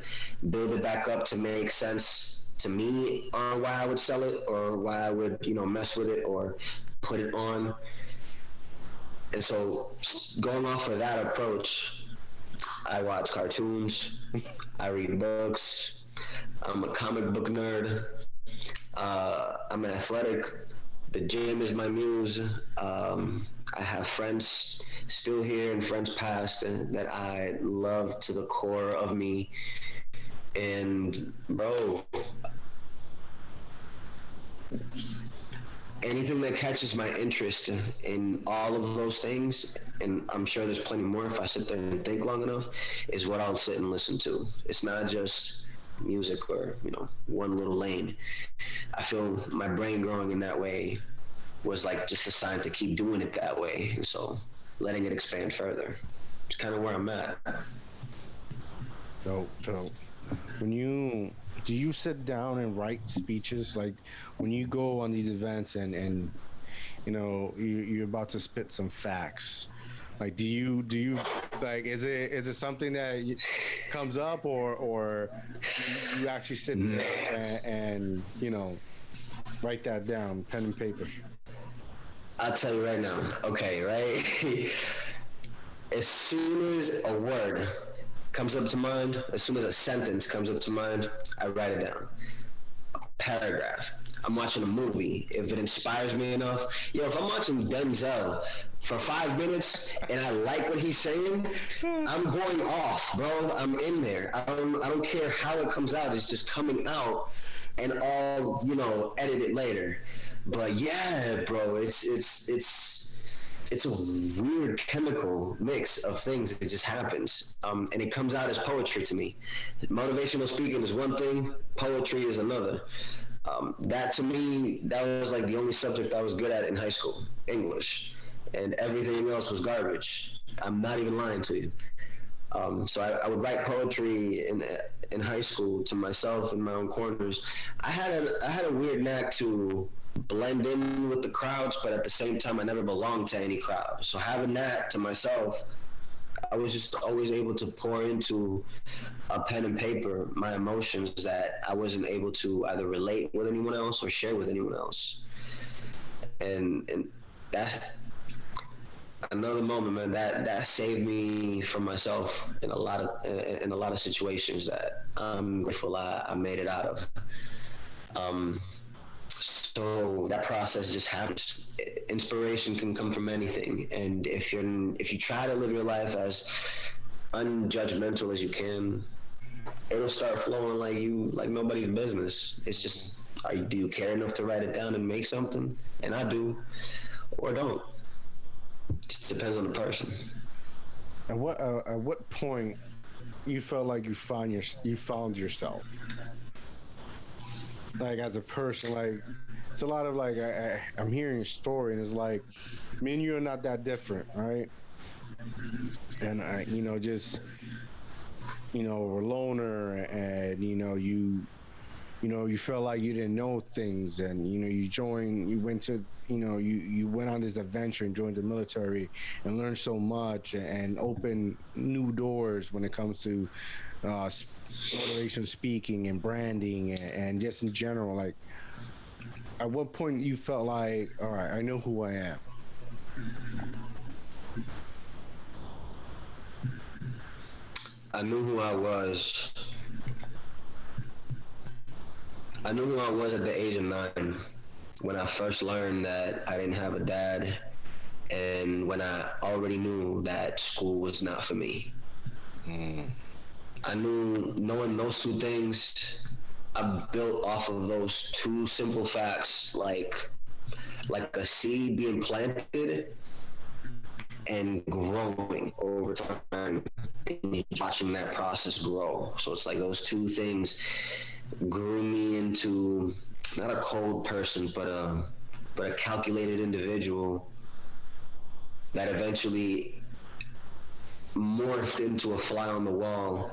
build it back up to make sense to me on why I would sell it or why I would, mess with it or put it on. And so going off of that approach, I watch cartoons, I read books, I'm a comic book nerd, I'm athletic, the gym is my muse. I have friends still here and friends past and that I love to the core of me. And bro, anything that catches my interest in all of those things, and I'm sure there's plenty more if I sit there and think long enough, is what I'll sit and listen to. It's not just music or, one little lane. I feel my brain growing in that way was like just a sign to keep doing it that way. And so letting it expand further. It's kind of where I'm at. So do you sit down and write speeches? Like when you go on these events and you're about to spit some facts, like do you like is it something that comes up or you actually sit there and write that down, pen and paper? I'll tell you right now. Okay, right? As soon as a word comes up to mind, as soon as a sentence comes up to mind, I write it down. A paragraph. I'm watching a movie. If it inspires me enough, if I'm watching Denzel for 5 minutes and I like what he's saying, I'm going off, bro. I'm in there. I don't care how it comes out. It's just coming out, and I'll edit it later. But yeah, bro, it's a weird chemical mix of things that just happens, and it comes out as poetry to me. Motivational speaking is one thing, poetry is another. That to me, that was like the only subject I was good at in high school, English, and everything else was garbage. I'm not even lying to you. So I would write poetry in high school to myself in my own corners. I had a weird knack to blend in with the crowds, but at the same time, I never belonged to any crowd. So having that to myself, I was just always able to pour into a pen and paper my emotions that I wasn't able to either relate with anyone else or share with anyone else. And that another moment, man, that saved me from myself in a lot of situations that I'm grateful I made it out of. So that process just happens. Inspiration can come from anything, and if you try to live your life as unjudgmental as you can, it'll start flowing like nobody's business. It's just, do you care enough to write it down and make something? And I do, or don't. It just depends on the person. At what point you felt like you found yourself? Like as a person, like it's a lot of like I'm hearing your story, and it's like me and you are not that different, right? And we're a loner, and you felt like you didn't know things, and you went on this adventure and joined the military and learned so much and opened new doors when it comes to motivational speaking and branding and just in general. Like, at what point you felt like, all right, I know who I am? I knew who I was. I knew who I was at the age of 9 when I first learned that I didn't have a dad, and when I already knew that school was not for me. I knew, knowing those two things, I built off of those two simple facts, like a seed being planted and growing over time, and watching that process grow. So it's like those two things grew me into not a cold person, but a calculated individual that eventually morphed into a fly on the wall.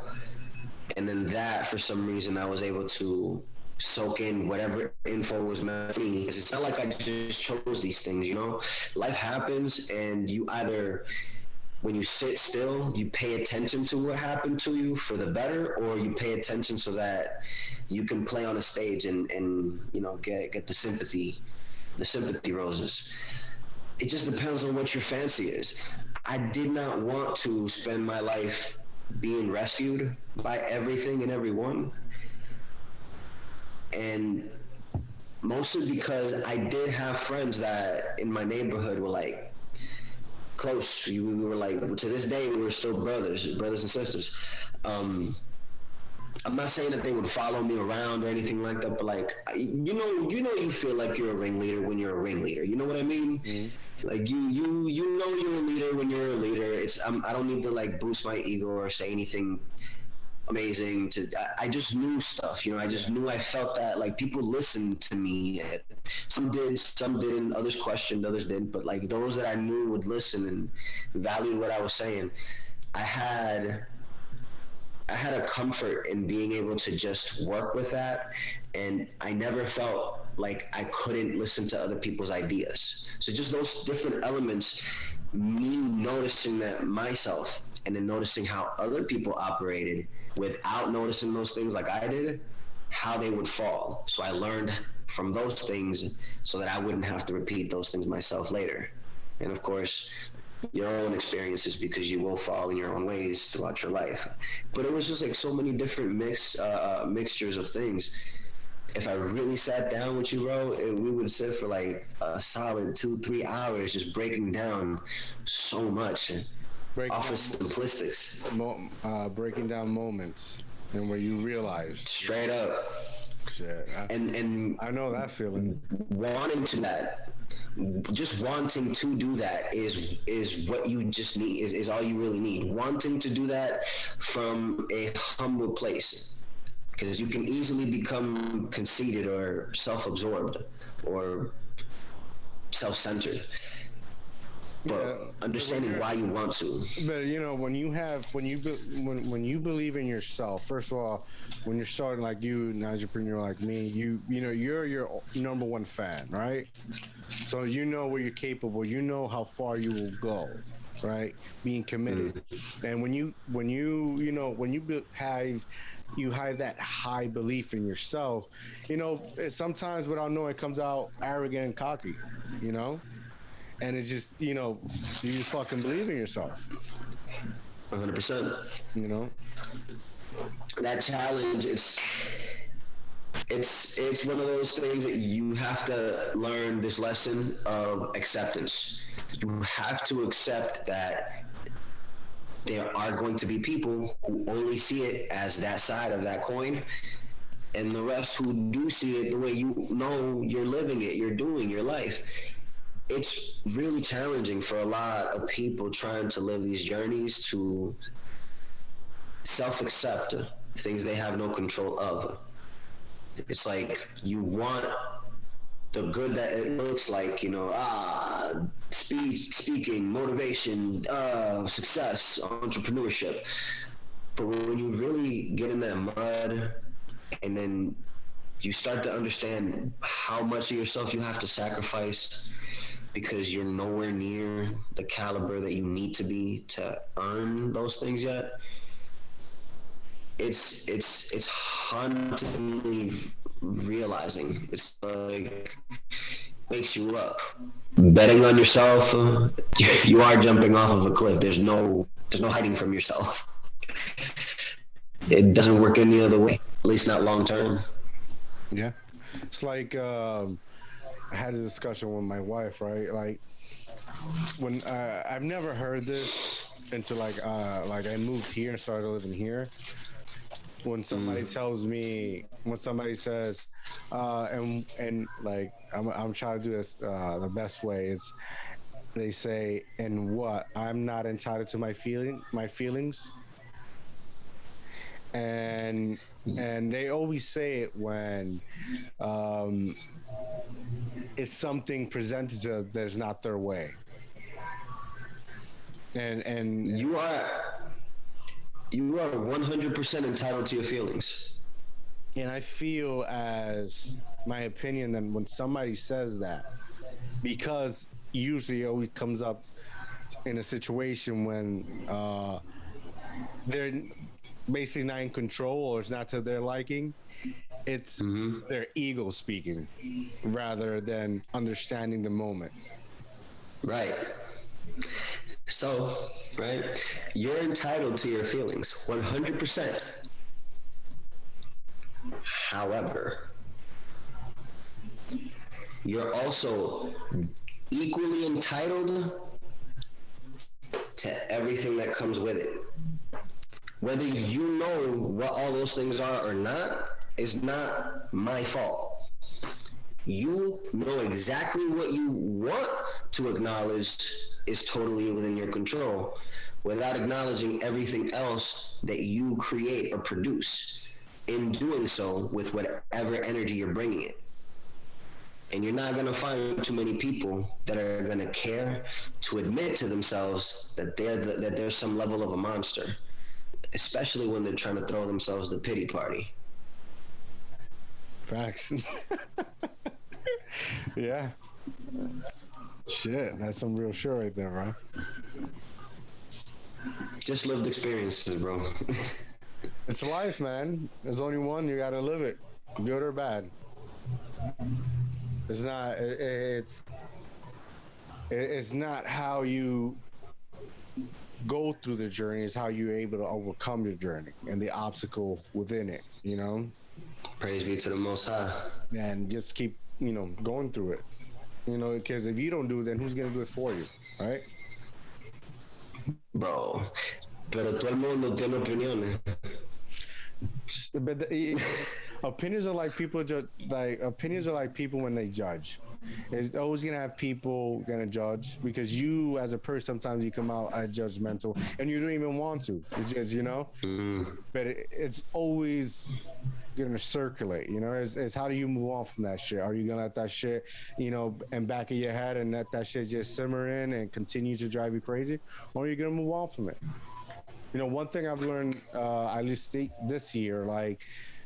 And then that, for some reason, I was able to soak in whatever info was meant for me. Because it's not like I just chose these things, you know? Life happens, and you either, when you sit still, you pay attention to what happened to you for the better, or you pay attention so that you can play on a stage and you know, get the sympathy roses. It just depends on what your fancy is. I did not want to spend my life being rescued by everything and everyone. And mostly because I did have friends that in my neighborhood were like close. We were like, to this day, we were still brothers and sisters. I'm not saying that they would follow me around or anything like that, but like, you feel like you're a ringleader when you're a ringleader. You know what I mean? Mm-hmm. Like you know you're a leader when you're a leader. I don't need to like boost my ego or say anything amazing. I just knew stuff. You know, I just knew. I felt that like people listened to me. Some did, some didn't. Others questioned, others didn't. But like those that I knew would listen and value what I was saying. I had a comfort in being able to just work with that, and I never felt like I couldn't listen to other people's ideas. So just those different elements, me noticing that myself, and then noticing how other people operated without noticing those things like I did, how they would fall. So I learned from those things so that I wouldn't have to repeat those things myself later. And of course, your own experiences, because you will fall in your own ways throughout your life. But it was just like so many different mixtures of things. If I really sat down with you, bro, we would sit for like a solid 2-3 hours just breaking down so much off of simplistics. Breaking down moments and where you realize. Straight up. Shit. And I know that feeling. Just wanting to do that is what you just need, is all you really need. Wanting to do that from a humble place, because you can easily become conceited or self-absorbed or self-centered. But understanding why you want to. But you know, when you believe in yourself, first of all, when you're starting like you, an entrepreneur like me, you know you're your number one fan, right? So you know what you're capable. You know how far you will go, right? Being committed. And when you have that high belief in yourself, you know, sometimes without knowing it comes out arrogant and cocky, you know. And it's just, you know, you just fucking believe in yourself. 100%. You know? That challenge, it's one of those things that you have to learn this lesson of acceptance. You have to accept that there are going to be people who only see it as that side of that coin, and the rest who do see it the way you know you're living it, you're doing your life. It's really challenging for a lot of people trying to live these journeys to self-accept things they have no control of. It's like you want the good that it looks like, you know, speaking, motivation, success, entrepreneurship. But when you really get in that mud and then you start to understand how much of yourself you have to sacrifice because you're nowhere near the caliber that you need to be to earn those things yet, it's hauntingly realizing. It's like wakes you up. Betting on yourself, you are jumping off of a cliff. There's no hiding from yourself. It doesn't work any other way, at least not long term. Yeah, it's like I had a discussion with my wife, right? Like when I've never heard this until like I moved here and started living here. When somebody tells me, when somebody says, and like I'm trying to do this the best way. It's they say, and what? I'm not entitled to my feelings, and they always say it when it's something presented to that is not their way. And you are 100% entitled to your feelings. And I feel, as my opinion, that when somebody says that, because usually it always comes up in a situation when they're basically not in control or it's not to their liking, it's their ego speaking rather than understanding the moment. Right. So, right, you're entitled to your feelings 100%. However, you're also equally entitled to everything that comes with it. Whether you know what all those things are or not is not my fault. You know exactly what you want to acknowledge is totally within your control, without acknowledging everything else that you create or produce. In doing so, with whatever energy you're bringing it. And you're not going to find too many people that are going to care to admit to themselves that that there's some level of a monster, especially when they're trying to throw themselves the pity party. Facts. Yeah. Shit, that's some real shit right there, bro. Just lived experiences, bro. It's life, man. There's only one. You gotta live it, good or bad. It's not. It's not how you go through the journey. It's how you're able to overcome your journey and the obstacle within it. You know. Praise be to the Most High. And just keep, going through it. Because if you don't do it, then who's gonna do it for you, right? Bro, pero todo el mundo tiene opiniones. But opinions are like people when they judge. It's always gonna have people gonna judge because you, as a person, sometimes you come out as judgmental and you don't even want to. It's just but it's always gonna circulate. It's how do you move on from that shit? Are you gonna let that shit, in back of your head and let that shit just simmer in and continue to drive you crazy, or are you gonna move on from it? One thing I've learned, at least this year, like,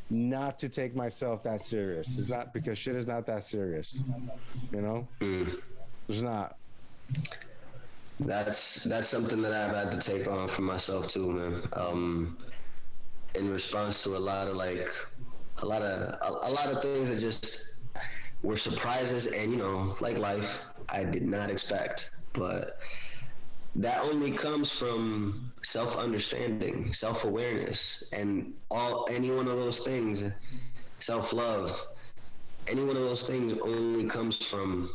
not to take myself that serious. It's not because shit is not that serious. It's not. That's something that I've had to take on for myself too, man. In response to a lot of things that just were surprises, and like life, I did not expect, but that only comes from self-understanding, self-awareness, and any one of those things, self-love, any one of those things only comes from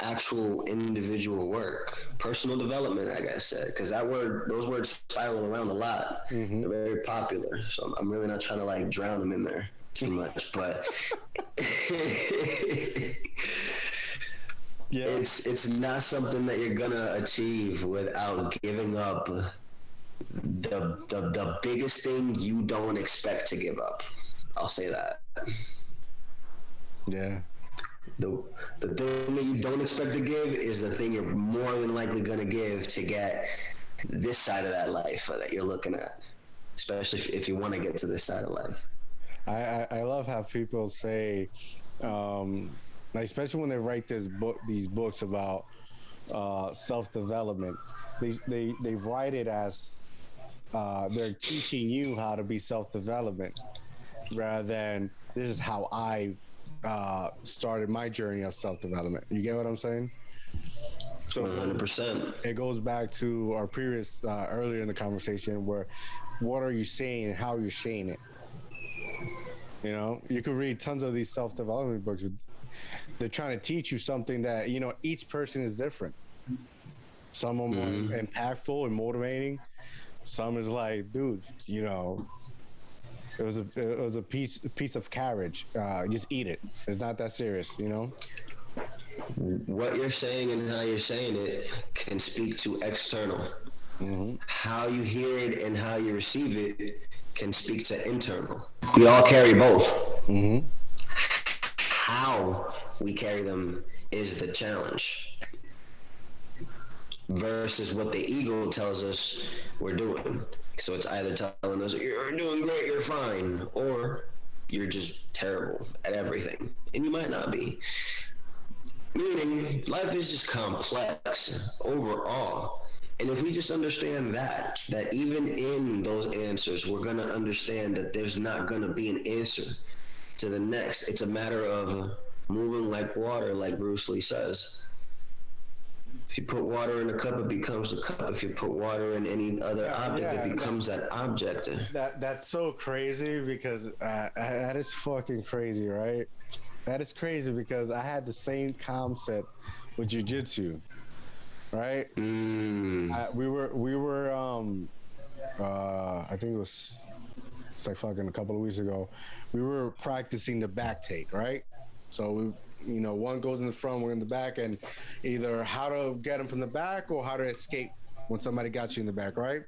actual individual work, personal development, like I said, because those words spiral around a lot. They're very popular, so I'm really not trying to drown them in there too much, but yeah, it's not something that you're gonna achieve without giving up the biggest thing you don't expect to give up. I'll say that. Yeah. The thing that you don't expect to give is the thing you're more than likely gonna give to get this side of that life that you're looking at, especially if you want to get to this side of life. I love how people say, especially when they write these books about self-development, they write it as they're teaching you how to be self-development, rather than this is how I started my journey of self-development. You get what I'm saying? So 100%. It goes back to our previous earlier in the conversation, where what are you saying and how you're saying it. You could read tons of these self-development books. They're trying to teach you something that, each person is different. Some are more impactful and motivating. Some is like, dude, it was a piece of carriage. Just eat it. It's not that serious, What you're saying and how you're saying it can speak to external. How you hear it and how you receive it can speak to internal. We all carry both. How we carry them is the challenge, versus what the ego tells us we're doing. So it's either telling us, you're doing great, you're fine, or you're just terrible at everything, and you might not be. Meaning, life is just complex overall. And if we just understand that even in those answers, we're going to understand that there's not going to be an answer to the next. It's a matter of moving like water, like Bruce Lee says. If you put water in a cup, it becomes a cup. If you put water in any other object, it becomes that object. That's so crazy because that is fucking crazy, right? That is crazy because I had the same concept with Jujitsu, right? We were I think it's like fucking a couple of weeks ago. We were practicing the back take, right? So one goes in the front, we're in the back, and either how to get him from the back or how to escape when somebody got you in the back, right?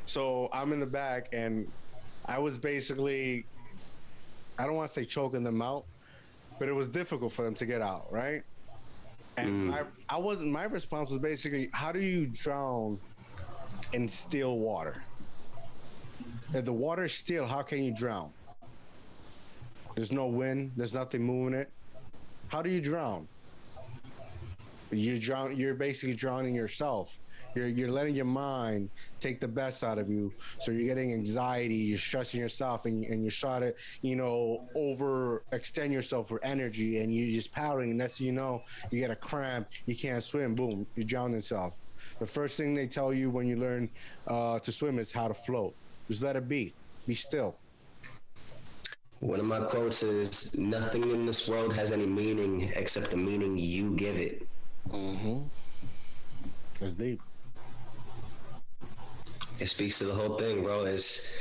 So I'm in the back, and I was basically, I don't want to say choking them out, but it was difficult for them to get out, right? And my response was basically, how do you drown in still water? If the water is still, how can you drown? There's no wind, there's nothing moving it. How do you drown? You're basically drowning yourself. You're letting your mind take the best out of you. So you're getting anxiety, you're stressing yourself, and you try to, overextend yourself for energy, and you're just powering. And next thing you know, you get a cramp, you can't swim, boom, you drown yourself. The first thing they tell you when you learn to swim is how to float. Just let it be still. One of my quotes is, nothing in this world has any meaning except the meaning you give it. That's deep. It speaks to the whole thing, bro. It's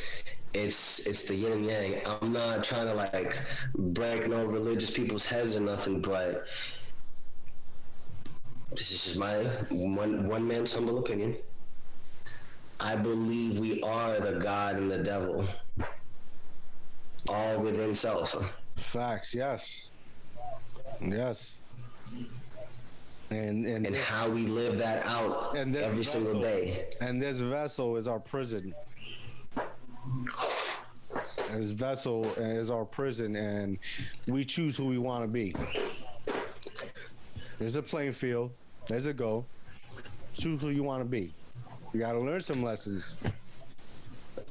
the yin and yang. I'm not trying to break no religious people's heads or nothing, but this is just my one man's humble opinion. I believe we are the God and the devil, all within self. Facts, yes. And how we live that out every single day. And this vessel is our prison. This vessel is our prison, and we choose who we want to be. There's a playing field. There's a goal. Choose who you want to be. You got to learn some lessons.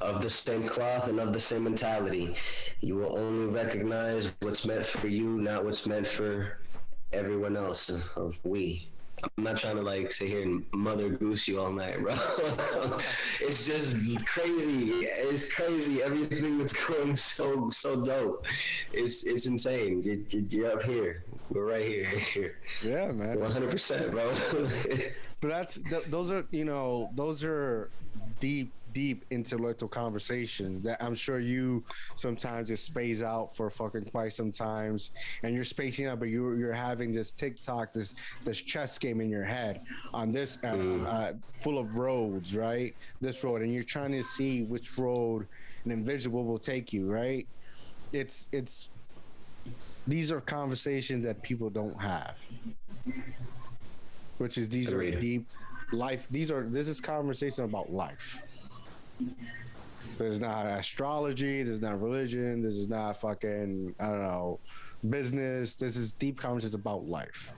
Of the same cloth and of the same mentality. You will only recognize what's meant for you, not what's meant for everyone else. We. I'm not trying to sit here and mother goose you all night, bro. It's just crazy. It's crazy. Everything that's going so dope. It's insane. You're up here. We're right here. Yeah, man. 100%, bro. But those are deep intellectual conversations that I'm sure you sometimes just space out for fucking quite some times, and you're spacing out, but you're having this TikTok, this chess game in your head on this full of roads, right? This road, and you're trying to see which road an individual will take you, right? It's these are conversations that people don't have, which is these Agreed. are deep life. This is conversation about life. There's not astrology, there's not religion, this is not fucking, I don't know, business. This is deep conversations about life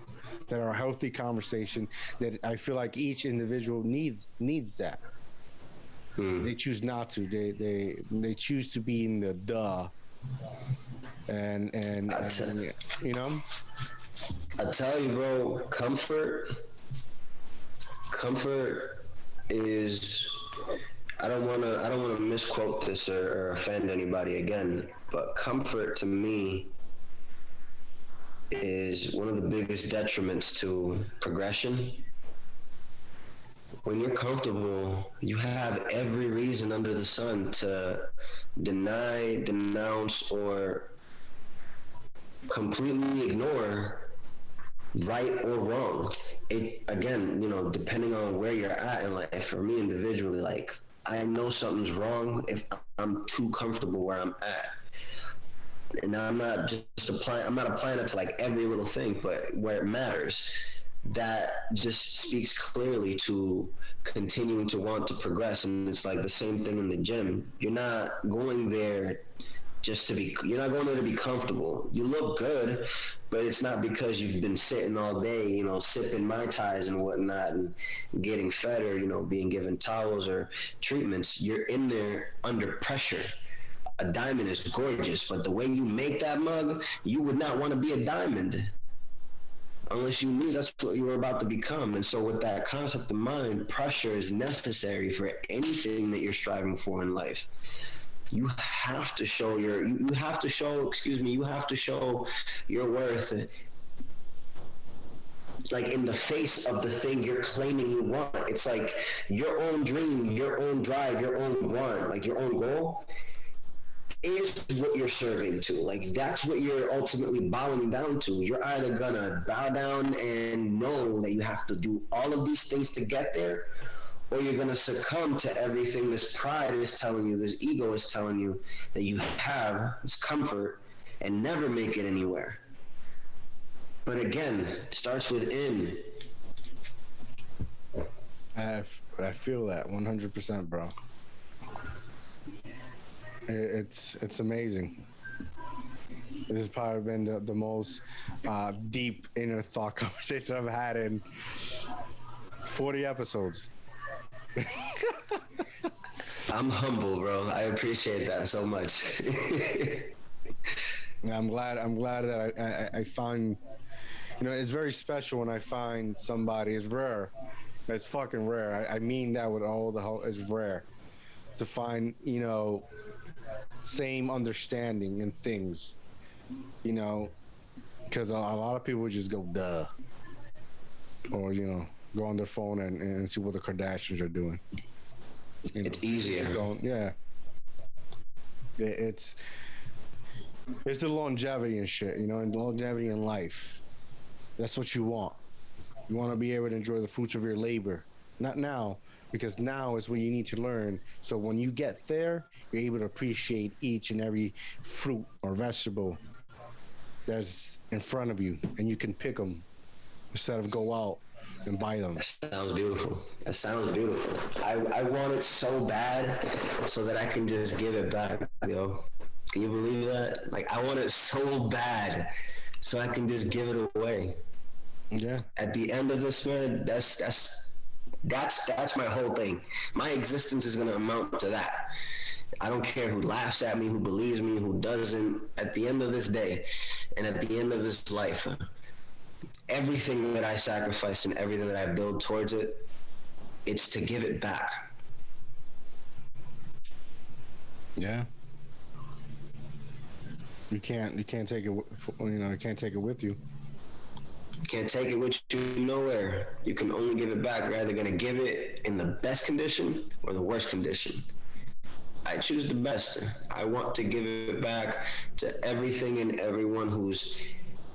that are a healthy conversation that I feel like each individual needs that. They choose not to. They choose to be in the duh. And I tell you, bro, comfort is, I don't want to misquote this or offend anybody again, but comfort to me is one of the biggest detriments to progression. When you're comfortable, you have every reason under the sun to deny, denounce, or completely ignore right or wrong. It, again, depending on where you're at in life. For me individually, I know something's wrong if I'm too comfortable where I'm at. And I'm not applying it to every little thing, but where it matters. That just speaks clearly to continuing to want to progress. And it's the same thing in the gym. You're not going there you're not going there to be comfortable. You look good, but it's not because you've been sitting all day, you know, sipping Mai Tais and whatnot and getting fed or, you know, being given towels or treatments. You're in there under pressure. A diamond is gorgeous, but the way you make that mug, you would not want to be a diamond unless you knew that's what you were about to become. And so with that concept in mind, pressure is necessary for anything that you're striving for in life. You have to show you have to show your worth, like, in the face of the thing you're claiming you want. It's like your own dream, your own drive, your own want, like your own goal is what you're serving to. Like, that's what you're ultimately bowing down to. You're either gonna bow down and know that you have to do all of these things to get there, or you're gonna succumb to everything this pride is telling you, this ego is telling you that you have, this comfort, and never make it anywhere. But again, it starts within. I feel that 100%, bro. It's amazing. This has probably been the most deep inner thought conversation I've had in 40 episodes. I'm humble, bro. I appreciate that so much. Yeah, I'm glad that I find, you know, it's very special when I find somebody. It's rare. It's fucking rare. I mean that with all the whole. It's rare to find, you know, same understanding in things, you know, because a lot of people just go duh, or, you know, go on their phone and see what the Kardashians are doing. You know? It's easier. So yeah, it's the longevity and shit, you know, and longevity in life. That's what you want. You want to be able to enjoy the fruits of your labor, not now, because now is when you need to learn. So when you get there, you're able to appreciate each and every fruit or vegetable that's in front of you, and you can pick them instead of go out and buy them. That sounds beautiful. That sounds beautiful. I want it so bad so that I can just give it back, yo. Can you believe that? Like, I want it so bad so I can just give it away. Yeah. At the end of this, man, that's my whole thing. My existence is gonna amount to that. I don't care who laughs at me, who believes me, who doesn't. At the end of this day, and at the end of this life, everything that I sacrifice and everything that I build towards it, it's to give it back. Yeah. You can't take it. You know, you can't take it with you. Can't take it with you nowhere. You can only give it back. You're either going to give it in the best condition or the worst condition. I choose the best. I want to give it back to everything and everyone who's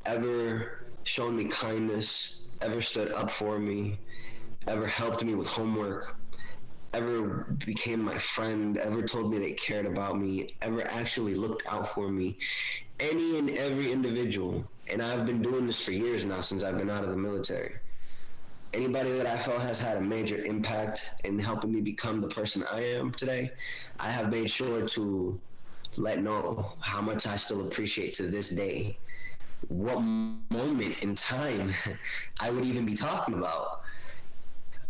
ever shown me kindness, ever stood up for me, ever helped me with homework, ever became my friend, ever told me they cared about me, ever actually looked out for me. Any and every individual. And I've been doing this for years now, since I've been out of the military. Anybody that I felt has had a major impact in helping me become the person I am today, I have made sure to let know how much I still appreciate to this day. What moment in time I would even be talking about.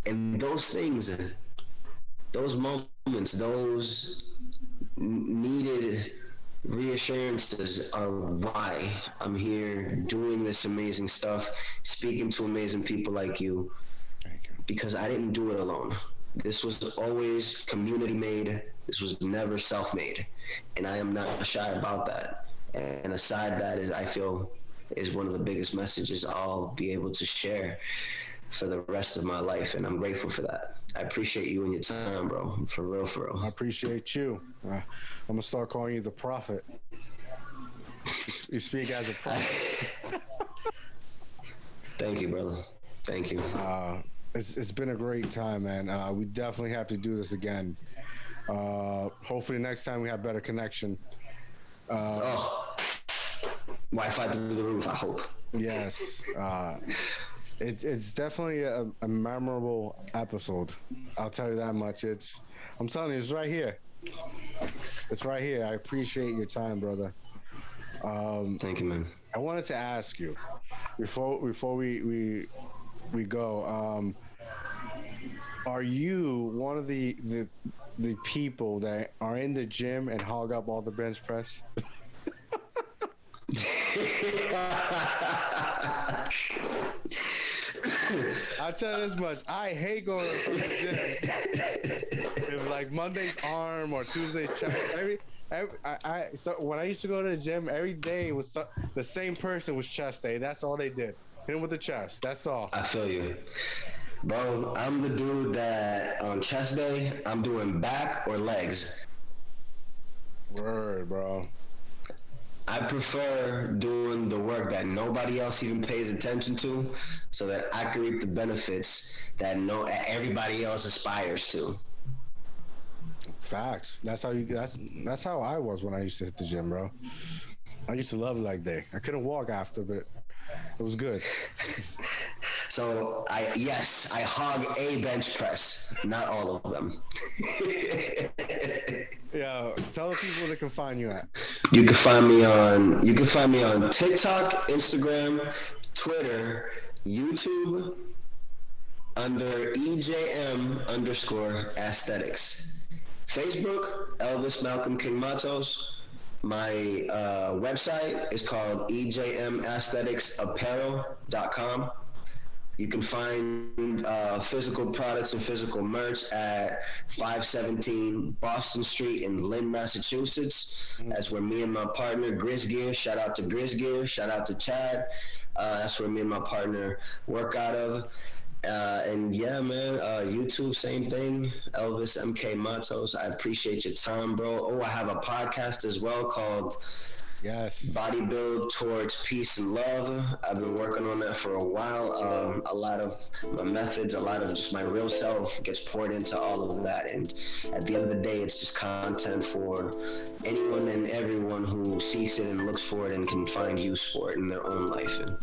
And those things, those moments, those needed reassurances are why I'm here doing this amazing stuff, speaking to amazing people like you. Thank you. Because I didn't do it alone. This was always community made. This was never self-made. And I am not shy about that. And aside that is, I feel, is one of the biggest messages I'll be able to share for the rest of my life, and I'm grateful for that. I appreciate you and your time, bro. For real, for real. I appreciate you. I'm gonna start calling you the prophet. You speak as a prophet. Thank you, brother. Thank you. It's been a great time, man. We definitely have to do this again. Hopefully next time we have better connection. Wi-Fi through the roof, I hope. Yes. It's definitely a memorable episode. I'll tell you that much. I'm telling you, it's right here. It's right here. I appreciate your time, brother. Thank you, man. I wanted to ask you before we go. Are you one of the people that are in the gym and hog up all the bench press? I'll tell you this much. I hate going to the gym. If like Monday's arm or Tuesday chest. So when I used to go to the gym, every day was the same person was chest day. That's all they did. Hit him with the chest. That's all. I feel you. Bro, I'm the dude that on chest day, I'm doing back or legs. Word, bro. I prefer doing the work that nobody else even pays attention to so that I can reap the benefits that everybody else aspires to. Facts. That's how I was when I used to hit the gym, bro. I used to love leg day. I couldn't walk after, but it was good. So I hog a bench press, not all of them. Yeah, tell the people they can find you at. You can find me on TikTok, Instagram, Twitter, YouTube under EJM_aesthetics. Facebook, Elvis MalcolmKing Matos. My website is called EJMaestheticsapparel.com. You can find physical products and physical merch at 517 Boston Street in Lynn, Massachusetts. That's where me and my partner, Grizz Gear, shout out to Grizz Gear, shout out to Chad. That's where me and my partner work out of. And yeah, man, YouTube, same thing. Elvis MK Matos. I appreciate your time, bro. Oh, I have a podcast as well called Bodybuild Towards Peace and Love. I've been working on that for a while. A lot of my methods, a lot of just my real self gets poured into all of that. And at the end of the day, it's just content for anyone and everyone who seeks it and looks for it and can find use for it in their own life and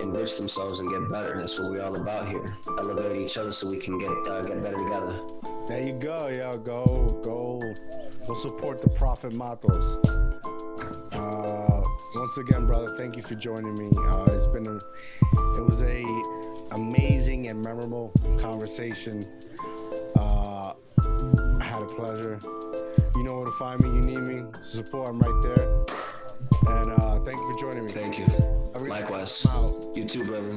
enrich themselves and get better. That's what we're all about here. Elevate each other so we can get better together. There you go, yo. Go support the Prophet Matos. Once again, brother, thank you for joining me. It was a amazing and memorable conversation. I had a pleasure. You know where to find me. You need me. Support. I'm right there. And thank you for joining me. Thank you. Likewise. You too, brother.